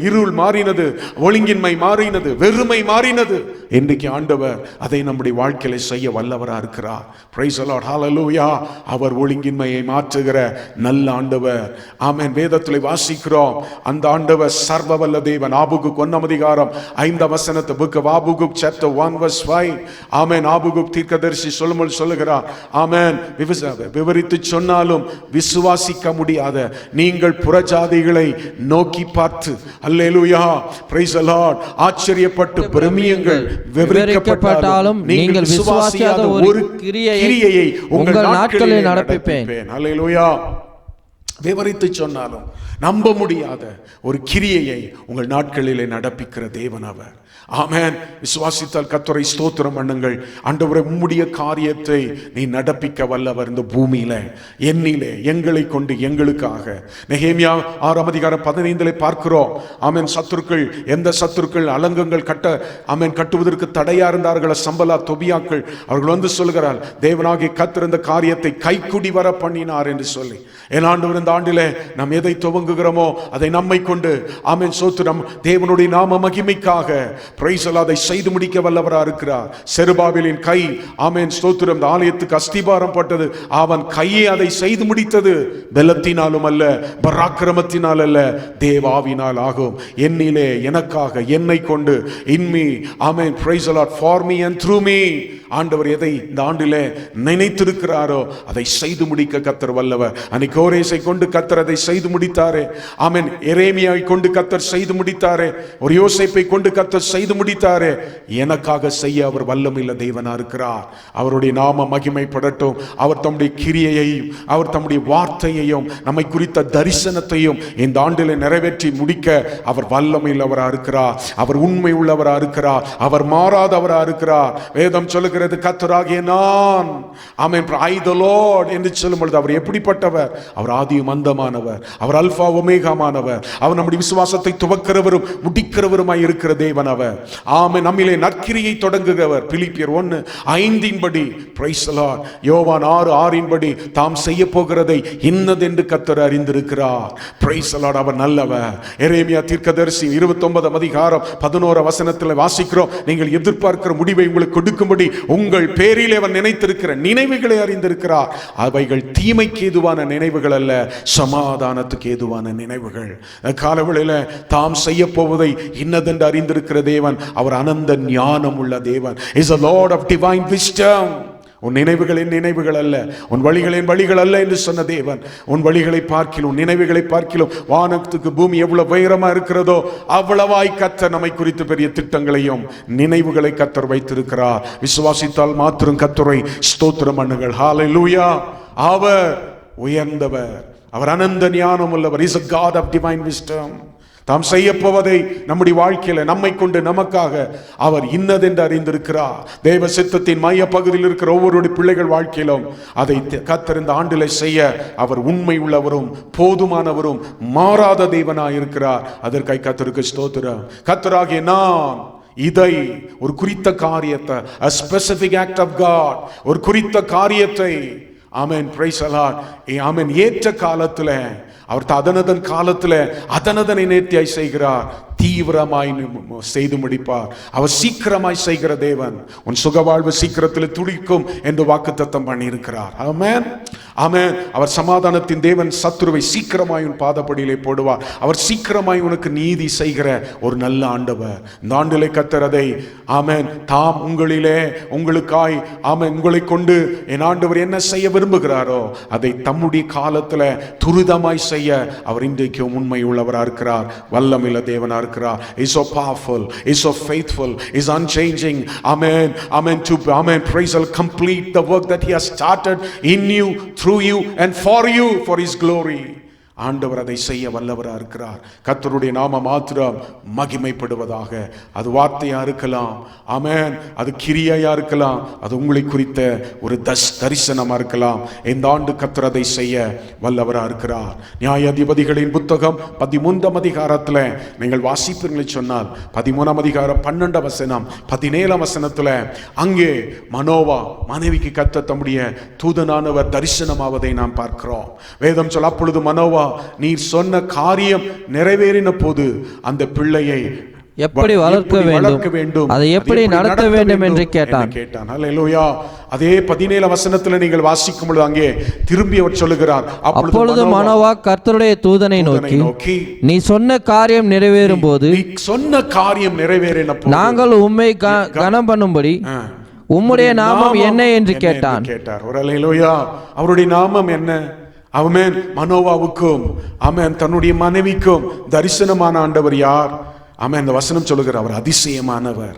இருள் மாறினது, ஒழுங்கின்மை மாறினது, வெறுமை மாறினது. இன்றைக்கு ஆண்டவர் அதை நம்முடைய வாழ்க்கையில செய்ய வல்லவரா இருக்கிறார். பிரைஸ் தி லார்ட், ஹalleluya. அவர் ஒழுங்கின்மையை மாற்றுகிற நல்ல ஆண்டவர். ஆமென். வேதத்தில் வாசிக்கிறோம், அந்த ஆண்டவர் சர்வ வல்ல தேவன். ஆபகுக் 1 அதிகாரம் 5 வசனத்தை book of Habakkuk chapter 1 verse 5. ஆமென். ஆபகுக் தீர்க்கதரிசி சொல்லுகிறார், ஆமென், விவரித்து சொன்னாலும் விசுவாசிக்க முடியாத நீங்கள் புறஜாதிகளை நோக்கி பார்த்து அல்லேலூயா பிரைஸ் தி லார்ட் ஆச்சரியப்பட்டு பிரமியுங்கள், விவரிக்கப்பட்டாலும் நீங்கள் விசுவாசியாத ஒரு கிரியையை உங்கள் நாட்களில் நடப்பிப்பேன். அல்லேலூயா. விவரித்து சொன்னாலும் நம்ப முடியாத ஒரு கிரியையை உங்கள் நாட்களிலே நடப்பிக்கிற தேவன் அவர். ஆமென். விசுவாசித்தால் கர்த்தரை ஸ்தோத்திரம் பண்ணுங்கள். ஆண்டவரே, உம்முடைய காரியத்தை நீ நடப்பிக்க வல்லவர் இந்த பூமியில, என்னிலே, எங்களை கொண்டு, எங்களுக்காக. நெகேமியா 6 அதிகாரம் 15 பார்க்கிறோம். ஆமென். சத்துருக்கள், எந்த சத்துருக்கள் அலங்கங்கள் ஆமென் கட்டுவதற்கு தடையா இருந்தார்கள், சம்பலா தொபியாக்கள், அவர்கள் வந்து சொல்கிறார், தேவனாகிய கர்த்தர் இந்த காரியத்தை கைக்குடி வர பண்ணினார் என்று சொல்லி. என் ஆண்டவர் இந்த ஆண்டிலே நாம் எதை துவங்குகிறோமோ அதை நம்மை கொண்டு ஆமென் சோத்திரம் தேவனுடைய நாம மகிமைக்காக பிரைஸ் தி லார்ட் அதை செய்து முடிக்க வல்லவராக இருக்கிறார். செருபாபேலின் கை ஆமென் ஸ்தோத்திரம் இந்த ஆலயத்துக்கு அஸ்திபாரம் போட்டது, அவன் கையே அதை செய்து முடித்தது. பலத்தினாலும் அல்ல, பராக்கிரமத்தினால் அல்ல, தேவாவினால் ஆகும். என்னிலே, எனக்காக, என்னை கொண்டு, in me amen price the Lord for me and through me. ஆண்டவர் எதை இந்த ஆண்டிலே நினைத்திருக்கிறாரோ அதை செய்து முடிக்க கர்த்தர் வல்லவர். அன்னைக்கு கோரேசை கொண்டு கர்த்தர் அதை செய்து முடித்தாரே. ஆமென். எரேமியாவை கொண்டு கர்த்தர் செய்து முடித்தாரே. ஒரு யோசேப்பை கொண்டு கர்த்தர் செய்து முடித்தாரே. எனக்காக செய்ய அவர் வல்லமையுள்ள தேவனா இருக்கிறார். அவருடைய நாம மகிமைப்படட்டும். அவர் தம்முடைய கிரியையையும் அவர் தம்முடைய வார்த்தையையும் நம்மை குறித்த தரிசனத்தையும் இந்த ஆண்டிலே நிறைவேற்றி முடிக்க அவர் வல்லமையுள்ளவரா இருக்கிறார். அவர் உண்மை உள்ளவரா இருக்கிறார். அவர் மாறாதவரா இருக்கிறார். வேதம் சொல்லுகிறது, கர்த்தராகிய நான் ஆமென் ஐ தி லார்ட் என்று சொல்லும் பொழுது அவர் எப்படிப்பட்டவர்? அவர் ஆதியும் அந்தமானவர், அவர் அல்பா ஒமேகாமானவர், அவர் நம்முடைய விசுவாசத்தை துவக்கிறவரும் முடிக்கிறவருமாய் இருக்கிற தேவன் அவர். ஆமென். நம்மிலே நற்கிரியை தொடங்குகிறவர். பிலிப்பியர் 1:5 பிரைஸ் தி லார்ட். யோவான் 6:6 தாம் செய்ய போகிறதை இன்னதென்று கர்த்தர் அறிந்திருக்கிறார். Price the Lord. அவர் நல்லவர். எரேமியா தீர்க்கதரிசி 29 அதிகாரம் 11 வசனத்தில் வாசிக்கிறோம், நீங்கள் எதிர்பார்க்கிற முடிவை உங்களுக்கு கொடுக்கும்படி உங்கள் பேரில் அவர் நினைத்திருக்கிற நினைவுகளை அறிந்திருக்கிறார். அவைகள் தீமைக்கு ஏதுவான நினைவுகள் அல்ல, சமாதானத்துக்கு ஏதுவான நினைவுகள். காலவெளியில தாம் செய்ய போவதை இன்னதென்று அறிந்திருக்கிற தேவன். அவர் அனந்த ஞானம் உள்ள தேவன். Is a lord of divine wisdom. உன் நினைவுகளின் நினைவுகள் அல்ல, உன் வழிகளின் வழிகள் அல்ல என்று சொன்ன தேவன். உன் வழிகளை பார்க்கிலும் நினைவுகளை பார்க்கிலும் வானத்துக்கு பூமி எவ்வளவு உயரமா இருக்கிறதோ அவ்வளவாய் கர்த்தர் நம்மை குறித்து பெரிய திட்டங்களையும் நினைவுகளை கர்த்தர் வைத்திருக்கிறார். விசுவாசித்தால் மாத்திரம் கர்த்தரை ஸ்தோத்திரம் பண்ணுங்கள். ஹalleluya. அவர் உயர்ந்தவர், அவர் அனந்த ஞானம் உள்ளவர். Is a God of divine wisdom. தாம் செய்ய போவதை நம்முடைய வாழ்க்கையில நம்மை கொண்டு நமக்காக அவர் இன்னதென்று அறிந்திருக்கிறார். தேவ சித்தத்தின் மைய பகுதியில் இருக்கிற ஒவ்வொரு பிள்ளைகள் வாழ்க்கையிலும் அதை கர்த்தர் இந்த ஆண்டிலே செய்ய அவர் உண்மை உள்ளவரும் போதுமானவரும் மாறாத தேவனாய் இருக்கிறார். அதற்காக கர்த்தருக்கு ஸ்தோத்திரம். கர்த்தராகிய நான் இதை ஒரு குறித்த காரியத்தை a specific act of God, ஒரு குறித்த காரியத்தை ஆமென் பிரைஸ் தி லார்ட் ஆமென் ஏற்ற காலத்துல அவர் அதனதன் காலத்துல அதனதனை நேர்த்தியாய் செய்கிறார். தீவிரமாய் செய்து முடிப்பார். அவர் சீக்கிரமாய் செய்கிற தேவன். உன் சுகவாழ்வு சீக்கிரத்தில் துடிக்கும் என்று வாக்குத்தத்தம் பண்ணியிருக்கிறார். ஆமென் ஆமென். அவர் சமாதானத்தின் தேவன். சத்துருவை சீக்கிரமாய் உன் பாதப்படியிலே போடுவார். அவர் சீக்கிரமாய் உனக்கு நீதி செய்கிற ஒரு நல்ல ஆண்டவர். இந்த ஆண்டிலே கர்த்தர் அதை ஆமென் தாம் உங்களிலே உங்களுக்காய் ஆமென் உங்களை கொண்டு என் ஆண்டவர் என்ன செய்ய விரும்புகிறாரோ அதை தம்முடைய காலத்துல துரிதமாய் செய்ய அவர் இன்றைக்கு உண்மை உள்ளவராக இருக்கிறார். வல்லமையுள்ள தேவனா இருக்கிறார். Is so powerful, is so faithful, is unchanging. Amen. Amen. To amen. Praise will complete the work that he has started in you, through you, and for you, for his glory. ஆண்டவர் அதை செய்ய வல்லவராக இருக்கிறார். கர்த்தருடைய நாம மாத்திரம் மகிமைப்படுவதாக. அது வார்த்தையா இருக்கலாம், ஆமென், அது கிரியையா இருக்கலாம், அது உங்களை குறித்த ஒரு தரிசனமா இருக்கலாம். இந்த ஆண்டு கர்த்தர் அதை செய்ய வல்லவராக இருக்கிறார். நியாயாதிபதிகளின் புத்தகம் 13ஆம் அதிகாரத்தில் நீங்கள் வாசிப்பீர்கள் சொன்னால் 13ஆம் அதிகாரம் 12ஆம் வசனம் 17ஆம் வசனத்தில் அங்கே மனோவா மனைவிக்கு கர்த்தர் தம்முடைய தூதனானவர் தரிசனமாவதை நாம் பார்க்கிறோம். வேதம் சொல்ல, அப்பொழுது மனோவா, நீர் சொன்ன காரியம் நிறைவேறின போது அந்த பிள்ளையை எப்படி வளர்க்க வேண்டும், அதை எப்படி நடத்த வேண்டும் என்று கேட்டான். அல்லேலூயா. அதே 17ஆம் வசனத்தில் நீங்கள் வாசிக்கும் பொழுது அங்கே திரும்பி அவர் சொல்லுகிறார், அப்பொழுது மனோவா கர்த்தருடைய தூதனை நோக்கி, நீ சொன்ன காரியம் நிறைவேறும் போது, நீ சொன்ன காரியம் நிறைவேறின போது நாங்கள் உம்மை கனம் பண்ணும்படி உம்முடைய நாமம் என்ன என்று கேட்டார். அல்லேலூயா. அவருடைய நாமம் என்ன? ஆமென். மனோவாவுக்கும் ஆமென் தன்னுடைய மனைவிக்கும் தரிசனமான ஆண்டவர் யார்? ஆமென். இந்த வசனம் சொல்லுகிறார், அவர் அதிசயமானவர்.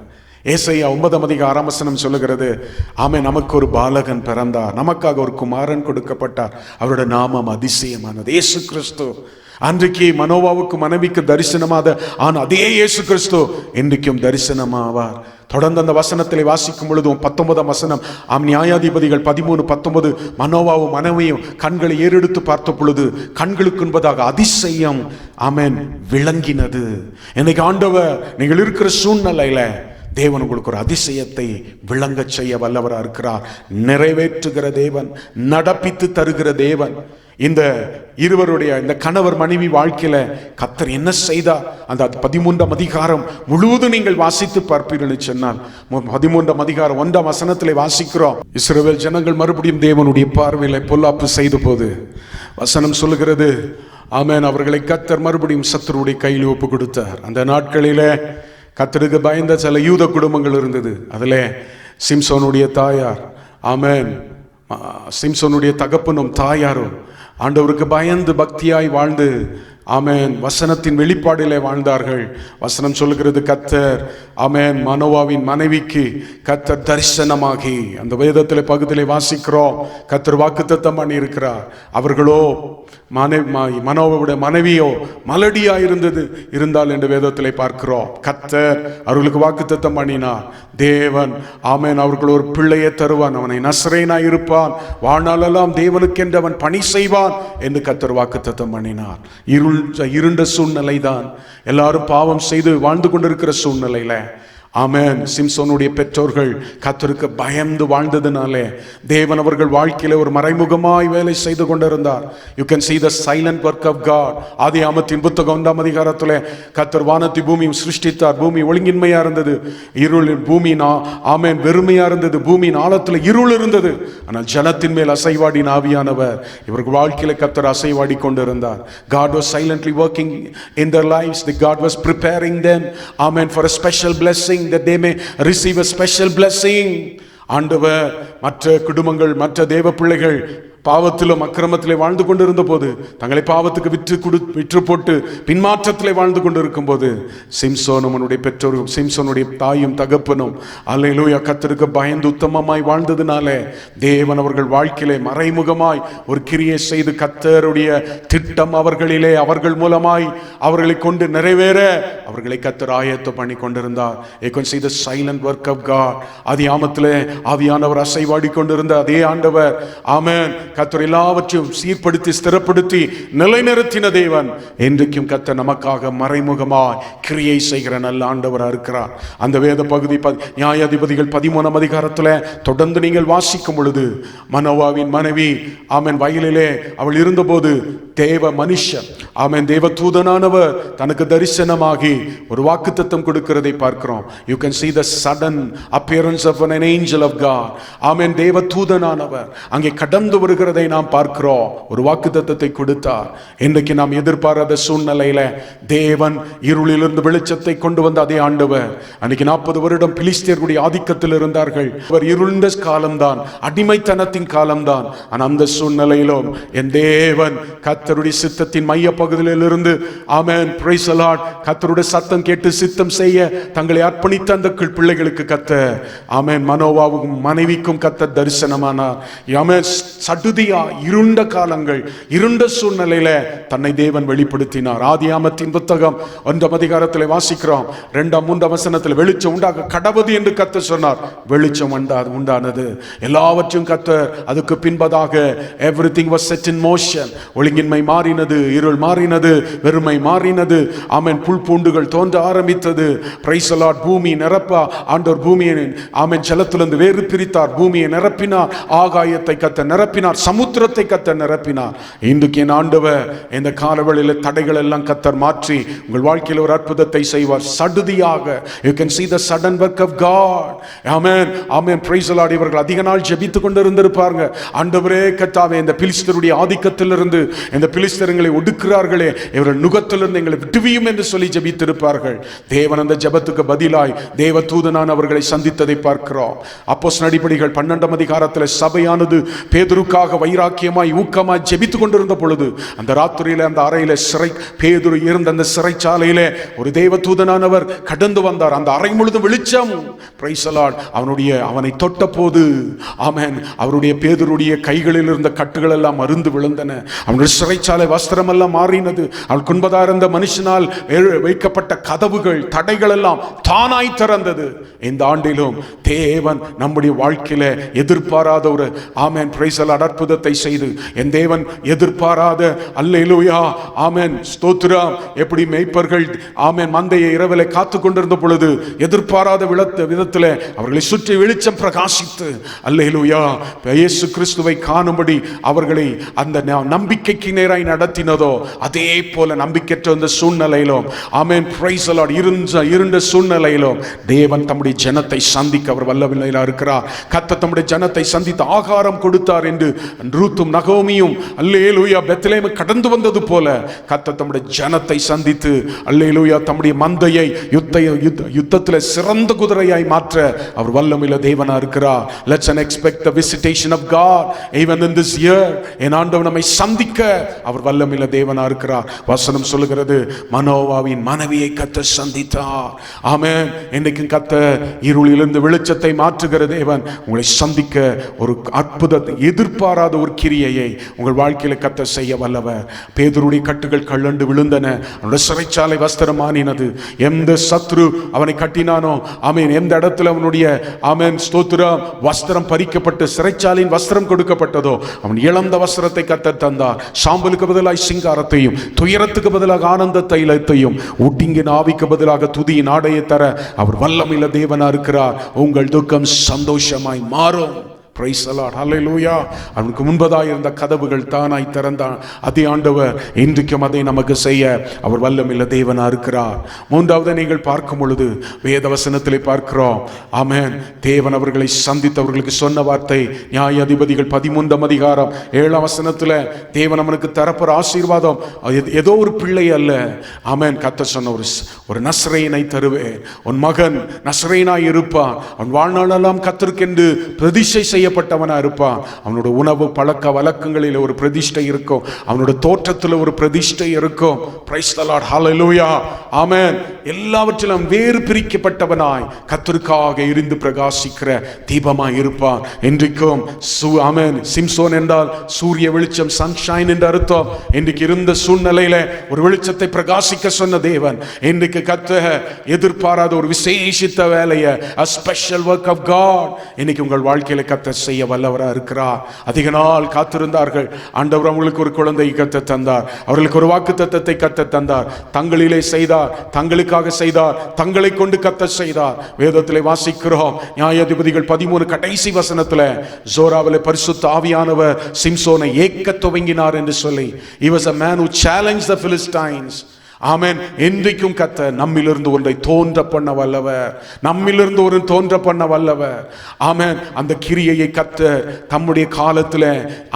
ஏசாயா 9ஆம் அதிகாரம் 6ஆம் வசனம் சொல்லுகிறது, ஆமென், நமக்கு ஒரு பாலகன் பிறந்தார், நமக்காக ஒரு குமாரன் கொடுக்கப்பட்டார், அவருடைய நாமம் அதிசயமானது. இயேசு கிறிஸ்து. அன்றைக்கு மனோவாவுக்கு மனைவிக்கு தரிசனமாத அதே இயேசு கிறிஸ்து இன்றைக்கும் தரிசனமாவார். தொடர்ந்து அந்த வசனத்தில் வாசிக்கும் பொழுதும் 19ஆம் வசனம், நியாயாதிபதிகள் 13:19, மனோவாவும் மனைவியும் கண்களை ஏறெடுத்து பார்த்த பொழுது கண்களுக்கு என்பதாக அதிசயம் ஆமென் விளங்கினது. இன்னைக்கு ஆண்டவர் நீங்கள் இருக்கிற சூழ்நிலையில தேவன் உங்களுக்கு ஒரு அதிசயத்தை விளங்க செய்ய வல்லவராக இருக்கிறார். நிறைவேற்றுகிற தேவன், நடப்பித்து தருகிற தேவன். இந்த இருவருடைய இந்த கணவர் மனைவி வாழ்க்கையில கர்த்தர் என்ன செய்தார்? அந்த 13ஆம் அதிகாரம் முழுவதும் நீங்கள் வாசித்து பார்ப்பீர்கள் சொன்னால் 13ஆம் அதிகாரம் 1ஆம் வசனத்திலே வாசிக்கிறோம், இஸ்ரவேல் ஜனங்கள் மறுபடியும் தேவனுடைய பார்வையில பொல்லாப்பு செய்த போது வசனம் சொல்லுகிறது, ஆமென், அவர்களை கர்த்தர் மறுபடியும் சத்துருடைய கையில் ஒப்பு கொடுத்தார். அந்த நாட்களிலே கர்த்தருக்கு பயந்த சில யூத குடும்பங்கள் இருந்தது. அதுல சிம்சோனுடைய தாயார், ஆமென், சிம்சோனுடைய தகப்பனும் தாயாரும் ஆண்டவருக்கு பயந்து பக்தியாய் வாழ்ந்து ஆமென் வசனத்தின் வெளிப்பாடிலே வாழ்ந்தார்கள். வசனம் சொல்லுகிறது, கர்த்தர் ஆமென் மனோவாவின் மனைவிக்கு கர்த்தர் தரிசனமாகி, அந்த வேதத்திலே பகுதியிலே வாசிக்கிறோம், கர்த்தர் வாக்குத்தத்தம் பண்ணி இருக்கிறார். அவர்களோ மனோவாவுடைய மனைவியோ மலடியா இருந்தால் என்று வேதத்திலே பார்க்கிறோம். கர்த்தர் அவர்களுக்கு வாக்குத்தத்தம் பண்ணினார். தேவன் ஆமென் அவர்கள் ஒரு பிள்ளையை தருவான், அவனை நசரேனாய் இருப்பான், வாழ்நாளெல்லாம் தேவனுக்கென்று அவன் பணி செய்வான் என்று கர்த்தர் வாக்குத்தத்தம் பண்ணினார். இருண்ட சூழ்நிலை தான், எல்லாரும் பாவம் செய்து வாழ்ந்து கொண்டிருக்கிற சூழ்நிலையில ஆமென் சிம்சோனுடைய பெற்றோர்கள் கர்த்தருக்கு பயந்து வாழ்ந்ததினாலே தேவன் அவர்கள் வாழ்க்கையில ஒரு மறைமுகமாய் வேலை செய்து கொண்டிருந்தார். You can see the silent work of God. ஆதியாகமத்தின் புத்தகம் 1ஆம் அதிகாரத்திலே கர்த்தர் வானத்தை பூமியும் சிருஷ்டித்தார். பூமி ஒழுங்கின்மையா இருந்தது, இருளின் பூமி ஆமென் வெறுமையா இருந்தது, பூமியின் ஆழத்துல இருள் இருந்தது. ஆனால் ஜலத்தின் மேல் அசைவாடின ஆவியானவர் இவர்கள் வாழ்க்கையில கர்த்தர் அசைவாடி கொண்டிருந்தார். God was silently working in their lives. The God was preparing them, amen, for a special blessing, that they may receive a special blessing. ஆண்டவர் மற்ற குடும்பங்கள், மற்ற தேவ பிள்ளைகள் பாவத்திலும் அக்கிரமத்திலே வாழ்ந்து கொண்டிருந்த போது, தங்களை பாவத்துக்கு விற்று போட்டு பின்மாற்றத்திலே வாழ்ந்து கொண்டிருக்கும் போது, சிம்சோனும் அவனுடைய பெற்றோரும் சிம்சோனுடைய தாயும் தகப்பனும் அல்லேலூயா கர்த்தருக்கு பயந்து உத்தமமாய் வாழ்ந்ததினாலே தேவன் அவர்கள் வாழ்க்கையிலே மறைமுகமாய் ஒரு கிரியை செய்து கர்த்தருடைய திட்டம் அவர்களிலே அவர்கள் மூலமாய் அவர்களை கொண்டு நிறைவேற அவர்களை கர்த்தர் ஆயத்தம் பண்ணி கொண்டிருந்தார். You can see the silent work of God. ஆதியாகமத்திலே ஆவியானவர் அசைவாடி கொண்டிருந்த அதே ஆண்டவர் ஆமென் கர்த்தர் எல்லாவற்றையும் சீர்படுத்தி ஸ்திரப்படுத்தி நிலைநிறுத்தின தேவன் என்றைக்கும் கர்த்தர் நமக்காக மறைமுகமாய் கிரியை செய்கிற நல்ல ஆண்டவராக இருக்கிறார். அந்த வேத பகுதி நியாயாதிபதிகள் 13ஆம் அதிகாரத்தில் தொடர்ந்து நீங்கள் வாசிக்கும் பொழுது, மனோவாவின் மனைவி ஆமென் வயலிலே அவள் இருந்தபோது தேவ மனுஷன் ஆமென் தேவ தூதனானவர் தனக்கு தரிசனமாகி ஒரு வாக்குத்தத்தம் கொடுக்கிறதை பார்க்கிறோம். You can see the sudden appearance of an angel of God. ஆமென் தேவ தூதனானவர் அங்கே கடந்து வருகிறதை நாம் பார்க்கிறோம். ஒரு வாக்குத்தத்தத்தை கொடுத்தார். இன்றைக்கு நாம் எதிர்பாராத சூழ்நிலையில தேவன் இருளிலிருந்து வெளிச்சத்தை கொண்டு வந்த அதே ஆண்டவர் அன்னைக்கு 40 வருடம் பிலிஸ்தியர்களுடைய ஆதிக்கத்தில் இருந்தார்கள். அவர் இருண்ட காலம்தான், அடிமைத்தனத்தின் காலம்தான். ஆனால் அந்த சூழ்நிலையிலும் என் தேவன் கர்த்தருடைய சித்தத்தின் மைய பகுதியில் இருந்து ஆமென் பிரைஸ் தி லார்ட் கர்த்தருடைய சத்தம் கேட்டு சித்தம் செய்ய தங்களை அர்ப்பணித்த அந்த பிள்ளைகளுக்கு கர்த்தர் ஆமென் மனோவாவுக்கும் மனைவிக்கும் கர்த்தர் தரிசனமானார். ஆமென் சடுதியா இருண்ட காலங்கள், இருண்ட சூழ்நிலையில தன்னை தேவன் வெளிப்படுத்தினார். ஆதியாமத்தின் புத்தகம் 1ஆம் அதிகாரத்தில் வாசிக்கிறோம். 2ஆம் 3ஆம் வசனத்தில் வெளிச்சம் உண்டாக கடவுது என்று கர்த்தர் சொன்னார். வெளிச்சம் உண்டானது. எல்லாவற்றையும் கர்த்தர் அதுக்கு பின்பதாக everything was set in motion. ஒழுங்கின்மை மாறினது, இருள் மாறினது, வெறுமை மாறினது. ஆமென். புல் பூண்டுகள் தோன்ற ஆரம்பித்தது. Price the Lord. பூமி நிரப்ப ஆண்டவர் பூமியை ஆமென் ஜலத்திலிருந்து வேறு பிரித்தார். பூமியை நிரப்பினார். ஆகாயத்தை கர்த்தர் நிரப்பினார். சமுத்திரத்தை கர்த்தர் நிரப்பினார். இன்றைக்கு என் ஆண்டவர் இந்த காலவெளியில் தடைகள் எல்லாம் கர்த்தர் மாற்றி உங்கள் வாழ்க்கையில் ஒரு அற்புதத்தை செய்வார். சடுதியாக you can see the sudden work of God. amen amen praise the Lord. இவர்கள் அதிக நாள் ஜெபித்துக் கொண்டிருந்திருப்பாங்க. ஆண்டவரே கர்த்தாவே, இந்த பிலிஸ்தருடைய ஆதிக்கத்திலிருந்து இந்த பிலிஸ்தர்களை ஒடுக்குறார்களே, இவர்கள் நுகத்திலிருந்து எங்களை விடுவியும் என்று சொல்லி ஜெபித்திருப்பார்கள். தேவன் அந்த ஜெபத்துக்கு பதிலாய் தேவ தூதனான் அவர்களை சந்தித்ததை பார்க்கிறோம். அப்போஸ்தலர் நடபடிகள் 12ஆம் அதிகாரத்தில் சபையானது பேதுருக்காக வைராக்கியமாய் ஊக்கமாய் ஜெபித்துக் கொண்டிருந்த பொழுது அந்த ராத்திரியில அந்த அறையில பேதுரு இருந்த அந்த சிறைச்சாலையிலே ஒரு தேவ தூதனானவர் கடந்து வந்தார். அந்த அறை முழுதும் வெளிச்சம். Price the Lord. அவனை தொட்ட போது ஆமென், அவருடைய பேதுருடைய கைகளில் இருந்த கட்டுகள் எல்லாம் அருந்து விழுந்தன. அவனுடைய சிறைச்சாலை வஸ்திரம் எல்லாம் மாறினது. அவள் குன்பதா இருந்த மனுஷனால் வைக்கப்பட்ட கதவுகள், தடைகள் எல்லாம் தானாய் திறந்தது. இந்த ஆண்டிலும் தேவன் நம்முடைய வாழ்க்கையில எதிர்பாராத ஒரு ஆமென் பிரைஸ் தி லார்ட் அற்புதத்தை செய்து, என் தேவன் எதிர்பாராத அல்லேலூயா ஆமென் ஸ்தோத்திரம். எப்படி மேய்ப்பர்கள் ஆமென் மந்தையை இரவிலே காத்து கொண்டிருந்த பொழுது எதிர்பாராத விதத்தில் அவர்களை சுற்றி வெளிச்சம் பிரகாசித்து அல்லேலூயா இயேசு கிறிஸ்துவை காணும்படி அவர்களை அந்த நம்பிக்கைக்கு நேராய் நடத்தினதோ, அதே போல நம்பிக்கையற்ற அந்த சூழ்நிலையிலும் ஆமென் பிரைஸ் தி லார்ட் இருண்ட சூழ்நிலையிலும் தேவன் தம்முடைய ஜனத்தை சந்திக்க அவர் வல்லமையா இருக்கிறார். கர்த்தர் தம்முடைய ஜனத்தை சந்தித்து ஆகாரம் கொடுத்தார் என்று ரூத்தும் நகோமியும் அல்லேலூயா பெத்லெஹேம் கடந்து வந்தது போல கர்த்தர் தம்முடைய ஜனத்தை சந்தித்து அல்லேலூயா தம்முடைய மந்தையை யுத்தத்தில் சிறந்த குதிரையாய் மாற்ற அவர் வல்லமையுள்ள தேவனா இருக்கிறார். Let's expect the visitation of God even in this year. என் ஆண்டவர் நம்மை சந்திக்க அவர் வல்லமையுள்ள தேவனா இருக்கிறார். வசனம் சொல்லுகிறது, மனோவாவின் மனைவியை கர்த்தர் சந்தித்தார். ஆமென். இன்னைக்கு கர்த்தர் இருளிலிருந்து வெளிச்சத்தை மாற்றுகிற தேவன் உங்களை சந்திக்க ஒரு அற்புதத்தை, எதிர்பாராத ஒரு கிரியையை உங்கள் வாழ்க்கையில கர்த்தர் செய்ய வல்லவர். பேதுருடைய கட்டுகள் கழண்டு விழுந்தன. அவனுடைய சிறைச்சாலை வஸ்திரம் ஆனினது. எந்த சத்ரு அவனை கட்டினானோ ஆமென், எந்த இடத்துல அவனுடைய ஆமென் ஸ்தோத்திரம் வஸ்திரம் பறிக்கப்பட்டு சிறைச்சாலையின் வஸ்திரம் கொடுக்கப்பட்டதோ அவன் இழந்த வஸ்திரத்தை கர்த்தர் தந்தார். சாம்பலுக்கு பதிலாக சிங்காரத்தையும், துயரத்துக்கு பதிலாக ஆனந்த தைலத்தையும், ஒடுங்கின ஆவிக்கு பதிலாக துதியின் ஆடையை தர அவர் வல்லமையுள்ள தேவனா இருக்கிறார். உங்கள் துக்கம் சந்தோஷமாய் மாறும். Praise the Lord. ஹல்லேலூயா. அவனுக்கு முன்பதாக இருந்த கதவுகள் தானாய் திறந்தான். அதே ஆண்டவர் இன்றைக்கும் அதை நமக்கு செய்ய அவர் வல்லமையுள்ள தேவனா இருக்கிறார். மூன்றாவது நீங்கள் பார்க்கும் பொழுது வேத வசனத்திலே பார்க்கிறோம். ஆமென். தேவன் அவர்களை சந்தித்தவர்களுக்கு சொன்ன வார்த்தை நியாயாதிபதிகள் 13ஆம் அதிகாரம் 7ஆம் வசனத்தில் தேவன் அவனுக்கு தரப்போற ஆசீர்வாதம் ஏதோ ஒரு பிள்ளை அல்ல. ஆமென். கர்த்தர் சொன்ன ஒரு நசரேயனை தருவேன், உன் மகன் நசரேயனாய் இருப்பான், அவன் வாழ்நாளெல்லாம் கர்த்தருக்கென்று பிரதிஷ்டை செய்யப்பட்டவனா இருப்பான். அவனோட உணவு பழக்க வழக்கங்களில் ஒரு பிரதிஷ்டை இருக்கும், அவனோட தோற்றத்தில் ஒரு பிரதிஷ்டை இருக்கும். Praise the Lord. Hallelujah. Amen. எல்லாவற்றிலும் வேறு பிரிக்கப்பட்டவனாய் கர்த்தருக்காக எரிந்து பிரகாசிக்கிற தீபமாய் இருப்பான். இன்றைக்கும் ஆமென். சிம்சோன் என்றால் சூரிய வெளிச்சம், சன்ஷைன் என்று அர்த்தம். இன்றைக்கு இருந்த சூழ்நிலையில ஒரு வெளிச்சத்தை பிரகாசிக்க சொன்ன தேவன் இன்றைக்கு கர்த்தர் எதிர்பாராத ஒரு விசேஷித்த வேலையை, a special work of God இன்னைக்கு உங்கள் வாழ்க்கையில கர்த்தர் செய்ய வல்லவரா இருக்கிறார். அதிக நாள் காத்திருந்தார்கள். ஆண்டவர் அவங்களுக்கு ஒரு குழந்தை கர்த்தர் தந்தார். அவர்களுக்கு ஒரு வாக்குத்தத்தத்தை கர்த்தர் தந்தார். தங்களிலே செய்தார், தங்களுக்காக செய்தார், தங்களை கொண்டு கர்த்தர் செய்தார். வேதத்திலே வாசிக்கிறோம் நியாயாதிபதிகள் 13 கடைசி வசனத்துல ஜோராவிலே பரிசுத்த ஆவியானவர் சிம்சோனை ஏக்க துவங்கினார் என்று சொல்லி, he was a man who challenged the Philistines. ஆமென். இன்றைக்கும் கர்த்தர் நம்மிலிருந்து ஒன்றை தோன்ற பண்ண வல்லவர், நம்மிலிருந்து ஒரு தோன்ற பண்ண வல்லவர். ஆமென். அந்த கிரியையை கர்த்தர் தம்முடைய காலத்தில்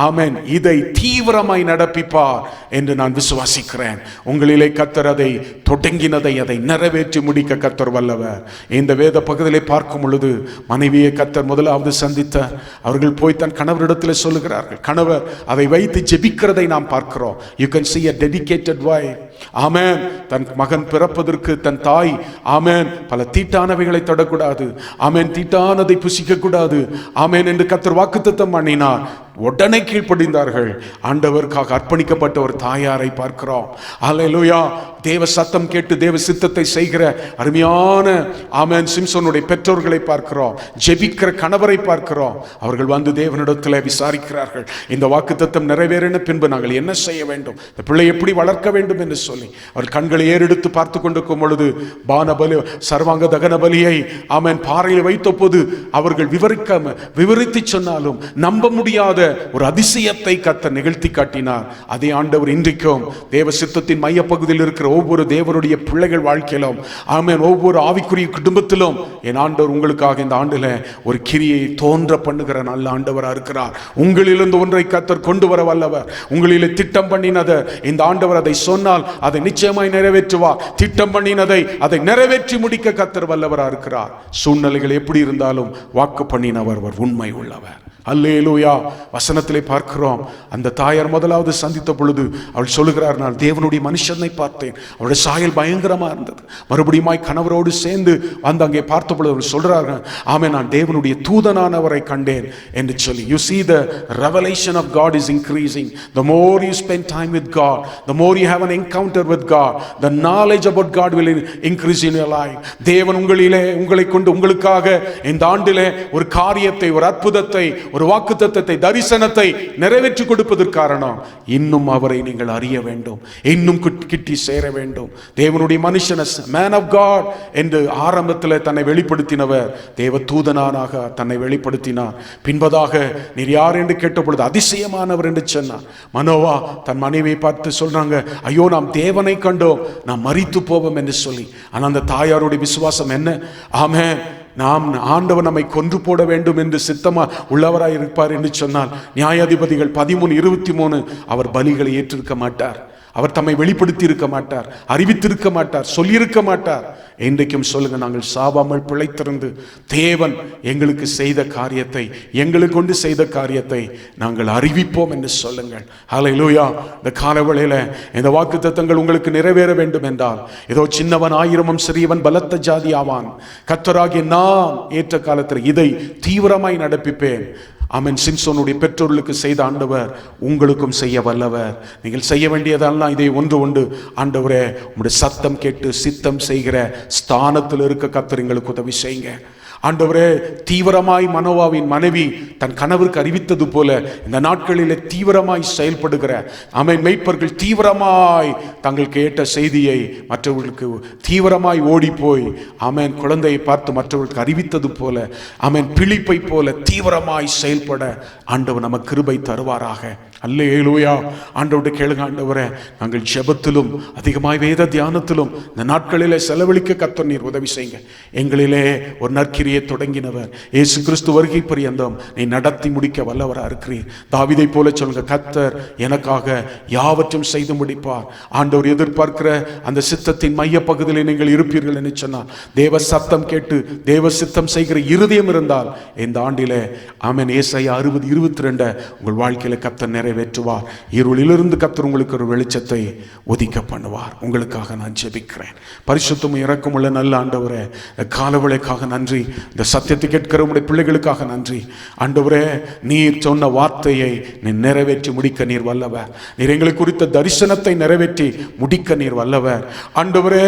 ஆமென் இதை தீவிரமாய் நடப்பிப்பார் என்று நான் விசுவாசிக்கிறேன். உங்களிலே கர்த்தர் அதை தொடங்கினதை அதை நிறைவேற்றி முடிக்க கர்த்தர் வல்லவர். இந்த வேத பகுதியிலே பார்க்கும் பொழுது மனைவியை கர்த்தர் முதலாவது சந்தித்தார். அவர்கள் போய் தன் கணவரிடத்தில் சொல்லுகிறார்கள். கணவர் அதை வைத்து ஜெபிக்கிறதை நாம் பார்க்கிறோம். you can see a dedicated wife. ஆமென். தன் மகன் பிறப்பதற்கு தன் தாய் ஆமென் பல தீட்டானவைகளை தொடக்கூடாது, ஆமென் தீட்டானதை புசிக்க கூடாது, ஆமென் என்று கர்த்தர் வாக்குத்தத்தம் பண்ணினார். உடனே கீழ்ப்படிந்தார்கள். ஆண்டவருக்காக அர்ப்பணிக்கப்பட்ட ஒரு தாயாரை பார்க்கிறோம். அல்லேலூயா. தேவ சத்தம் கேட்டு தேவ சித்தத்தை செய்கிற அருமையான ஆமென் சிம்சோனுடைய பெற்றோர்களை பார்க்கிறோம். ஜெபிக்கிற கணவரை பார்க்கிறோம். அவர்கள் வந்து தேவனிடத்தில் விசாரிக்கிறார்கள், இந்த வாக்குத்தத்தம் நிறைவேறின பின்பு நாங்கள் என்ன செய்ய வேண்டும், இந்த பிள்ளை எப்படி வளர்க்க வேண்டும் என்று சொல்லி அவர் கண்களை ஏறெடுத்து பார்த்து கொண்டிருக்கும் பொழுது பானபலி சர்வாங்க தகன பலியை ஆமென் பாறையில் வைத்த போது அவர்கள் விவரித்து சொன்னாலும் நம்ப முடியாத ஒரு அதிசயத்தை கர்த்தர் நிகழ்த்தி காட்டினார். அதே ஆண்டவர் இன்றைக்கும் தேவ சித்தத்தின் மையப்பகுதியில் இருக்கிற ஒவ்வொரு தேவனுடைய பிள்ளைகள் வாழ்க்கையிலும் ஆமென் ஒவ்வொரு ஆவிக்குரிய குடும்பத்திலும் என் ஆண்டவர் உங்களுக்காக இந்த ஆண்டில் ஒரு கிரியை தோன்ற பண்ணுகிற நல்ல ஆண்டவராக இருக்கிறார். உங்களிலிருந்து ஒன்றை கர்த்தர் கொண்டு வர வல்லவர். உங்களிலே திட்டம் பண்ணினதை இந்த ஆண்டவர் அதை சொன்னால் அதை நிச்சயமாய் நிறைவேற்றுவார். திட்டம் பண்ணினதை அதை நிறைவேற்றி முடிக்க கர்த்தர் வல்லவராக இருக்கிறார். சூழ்நிலைகள் எப்படி இருந்தாலும் வாக்கு பண்ணினவர் உண்மை உள்ளவர். அல்லேலூயா. வசனத்திலே பார்க்கிறோம், அந்த தாயார் முதலாவது சந்தித்த பொழுது அவள் சொல்லுகிறார், நான் தேவனுடைய மனுஷனை பார்த்தேன், அவருடைய சாயல் பயங்கரமா இருந்தது. மறுபடியும் கணவரோடு சேர்ந்து வந்து அங்கே பார்த்த பொழுது அவள் சொல்றார்கள், ஆமே நான் தேவனுடைய தூதனானவரை கண்டேன் என்று சொல்லி. You see the revelation of God is increasing. The more you spend time with God, the more you have an encounter with God, the knowledge about God will increase in your life. தேவன் உங்களை கொண்டு உங்களுக்காக இந்த ஆண்டிலே ஒரு காரியத்தை, ஒரு அற்புதத்தை, ஒரு வாக்குத்தத்தத்தை, தரிசனத்தை நிறைவேற்றி கொடுப்பதற்கு காரணம் இன்னும் அவரை நீங்கள் அறிய வேண்டும், இன்னும் கிட்டி சேர வேண்டும். தேவனுடைய மனுஷன் மேன் ஆஃப் காட் என்று ஆரம்பத்தில் தன்னை வெளிப்படுத்தினவர் தேவ தூதனாக தன்னை வெளிப்படுத்தினார். பின்பதாக நீர் யார் என்று கேட்ட பொழுது அதிசயமானவர் என்று சொன்னார். மனோவா தன் மனைவியை பார்த்து சொல்றாங்க, ஐயோ நாம் தேவனை கண்டோம், நாம் மரித்து போவோம் என்று சொல்லி. ஆனால் அந்த தாயாருடைய விசுவாசம் என்ன? ஆமென், நாம் ஆண்டவர் நம்மை கொன்று போட வேண்டும் என்று சித்தமா உள்ளவராய் இருப்பார் என்று சொன்னால் நியாயாதிபதிகள் 13:23 அவர் பலிகளை ஏற்றிருக்க மாட்டார். அவர் தம்மை வெளிப்படுத்தி இருக்க மாட்டார், அறிவித்திருக்க மாட்டார், சொல்லியிருக்க மாட்டார். இன்றைக்கும் சொல்லுங்க, நாங்கள் சாவாமல் பிழைத்திருந்து தேவன் எங்களுக்கு செய்த காரியத்தை, எங்களுக்கு கொண்டு செய்த காரியத்தை நாங்கள் அறிவிப்போம் என்று சொல்லுங்கள். ஹல்லேலூயா. இந்த காலவேளையில இந்த வாக்குத்தத்தங்கள் உங்களுக்கு நிறைவேற வேண்டும் என்றால், ஏதோ சின்னவன் ஆயிரமும் சிறியவன் பலத்த ஜாதி ஆவான், கர்த்தராகிய நான் ஏற்ற காலத்தில் இதை தீவிரமாய் நடப்பிப்பேன். ஆமென். சிம்சோனுடைய பெற்றோர்களுக்கு செய்த ஆண்டவர் உங்களுக்கும் செய்ய வல்லவர். நீங்கள் செய்ய வேண்டியதெல்லாம் இதை ஒன்று ஆண்டவரே உங்களுடைய சத்தம் கேட்டு சித்தம் செய்கிற ஸ்தானத்தில் இருக்க கர்த்தர் எங்களுக்கு உதவி செய்யுங்க. ஆண்டவரே, தீவிரமாய் மனோவாவின் மனைவி தன் கணவருக்கு அறிவித்தது போல இந்த நாட்களிலே தீவிரமாய் செயல்படுகிற ஆமென் மேய்ப்பர்கள் தீவிரமாய் தங்கள் கேட்ட செய்தியை மற்றவர்களுக்கு தீவிரமாய் ஓடி போய் ஆமென் குழந்தையை பார்த்து மற்றவர்களுக்கு அறிவித்தது போல ஆமென் பிலிப்பை போல தீவிரமாய் செயல்பட ஆண்டவர் நமக்கு கிருபை தருவாராக. அல்லேலூயா. ஆண்டவருடைய கேளுங்க, ஆண்டவரே நாங்கள் ஜெபத்திலும் அதிகமாய் வேத தியானத்திலும் இந்த நாட்களிலே செலவழிக்க கர்த்தர் நீர் உதவி செய்யுங்க. எங்களிலே ஒரு நற்கிரியை தொடங்கினவர் இயேசு கிறிஸ்து வருகை பரியந்தம் நீ நடத்தி முடிக்க வல்லவராக இருக்கிறீர். தாவீதை போல சொல்லுங்க, கர்த்தர் எனக்காக யாவற்றும் செய்து முடிப்பார். ஆண்டவர் எதிர்பார்க்கிற அந்த சித்தத்தின் மைய பகுதியில் நீங்கள் இருப்பீர்கள் என்று சொன்னால், தேவ சத்தம் கேட்டு தேவ சித்தம் செய்கிற இருதயம் இருந்தால் இந்த ஆண்டிலே ஆமென் ஏசாயா 60:22 உங்கள் வாழ்க்கையில கர்த்தர் நிறைவேற்றுவார். இருளிலிருந்து கர்த்தர் உங்களுக்கு ஒரு வெளிச்சத்தை ஒதுக்க பண்ணுவார். உங்களுக்காக நான் ஜெபிக்கிறேன். பரிசுத்தமும் இரக்கமுள்ள நல்ல ஆண்டவரே, காலவேளைக்காக நன்றி. இந்த சத்தியத்தை கேட்கிற உடைய பிள்ளைகளுக்காக நன்றி. ஆண்டவரே, நீர் சொன்ன வார்த்தையை நீர் நிறைவேற்றி முடிக்க நீர் வல்லவர். நீர் எங்களை குறித்த தரிசனத்தை நிறைவேற்றி முடிக்க நீர் வல்லவர். ஆண்டவரே,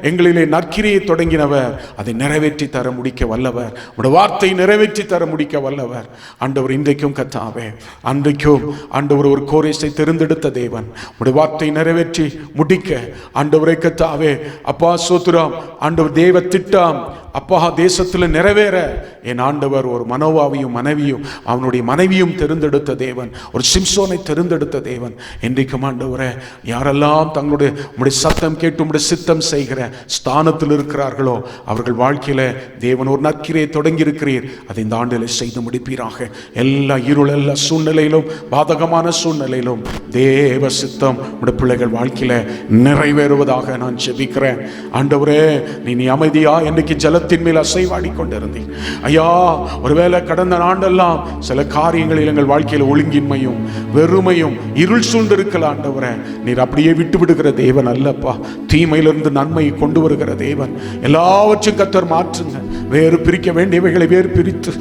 எங்களிலே நற்கிரியை தொடங்கினவர் அதை நிறைவேற்றி தர முடிக்க வல்லவர். உடைய வார்த்தை நிறைவேற்றி தர முடிக்க வல்லவர். ஆண்டவர், இன்றைக்கும் கர்த்தாவே, அன்றைக்கும் ஆண்டவர் ஒரு கோரேசை தெரிந்தெடுத்த தேவன், உடைய வார்த்தை நிறைவேற்றி முடிக்க ஆண்டவரை கர்த்தாவே அப்பா சோத்ராம். ஆண்டவர் தேவ திட்டம் அப்பா தேசத்தில் நிறைவேற என் ஆண்டவர் ஒரு மனோவாவையும் மனைவியும் அவனுடைய மனைவியும் தெரிந்தெடுத்த தேவன், ஒரு சிம்சோனை தெரிந்தெடுத்த தேவன். இன்றைக்கும் ஆண்டவரே, யாரெல்லாம் தங்களுடைய உடைய சத்தம் கேட்டு உடைய சித்தம் செய்கிற ஸ்தானத்தில் இருக்கிறார்களோ அவர்கள் வாழ்க்கையில தேவன் ஒரு நற்கிரியை தொடங்கி இருக்கிறீர். அதை இந்த ஆண்டில் செய்து முடிப்பீராக. எல்லா இருள் எல்லா சூழ்நிலையிலும் பாதகமான சூழ்நிலையிலும் தேவ சித்தம் உடைய பிள்ளைகள் வாழ்க்கையில நிறைவேறுவதாக நான் ஜெபிக்கிறேன். ஆண்டவரே, நீ அமைதியா என்னைக்கு ஜலத்தை ஜலத்தின் மேல் அசைவாடி கொண்டிருந்தீர் ஐயா. ஒருவேளை கடந்த ஆண்டெல்லாம் சில காரியங்களில் எங்கள் வாழ்க்கையில் ஒழுங்கின்மையும் வெறுமையும் இருள் சூழ்ந்திருக்கலாம் ஆண்டவரே. நீர் அப்படியே விட்டு விடுகிற தேவன் அல்லப்பா. தீமையிலிருந்து நன்மையை கொண்டு வருகிற தேவன். எல்லாவற்றையும் கர்த்தர் மாற்றுங்க. வேறு பிரிக்க வேண்டியவைகளை வேறு பிரித்து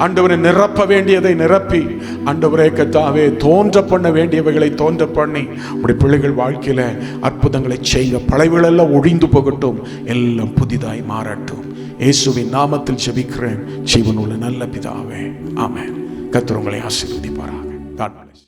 ஆண்டவரை நிரப்ப வேண்டியதை நிரப்பி ஆண்டவரே கர்த்தாவே தோன்ற பண்ண வேண்டியவைகளை தோன்ற பண்ணி உடைய பிள்ளைகள் வாழ்க்கையில அற்புதங்களை செய்ய. பழையவைகளெல்லாம் ஒழிந்து போகட்டும், எல்லாம் புதிதாய் மாறட்டும். இயேசுவின் நாமத்தில் ஜெபிக்கிறேன் ஜீவனுள்ள நல்ல பிதாவே, ஆமென். கர்த்தர் உங்களை ஆசீர்வதிப்பாராக. God bless.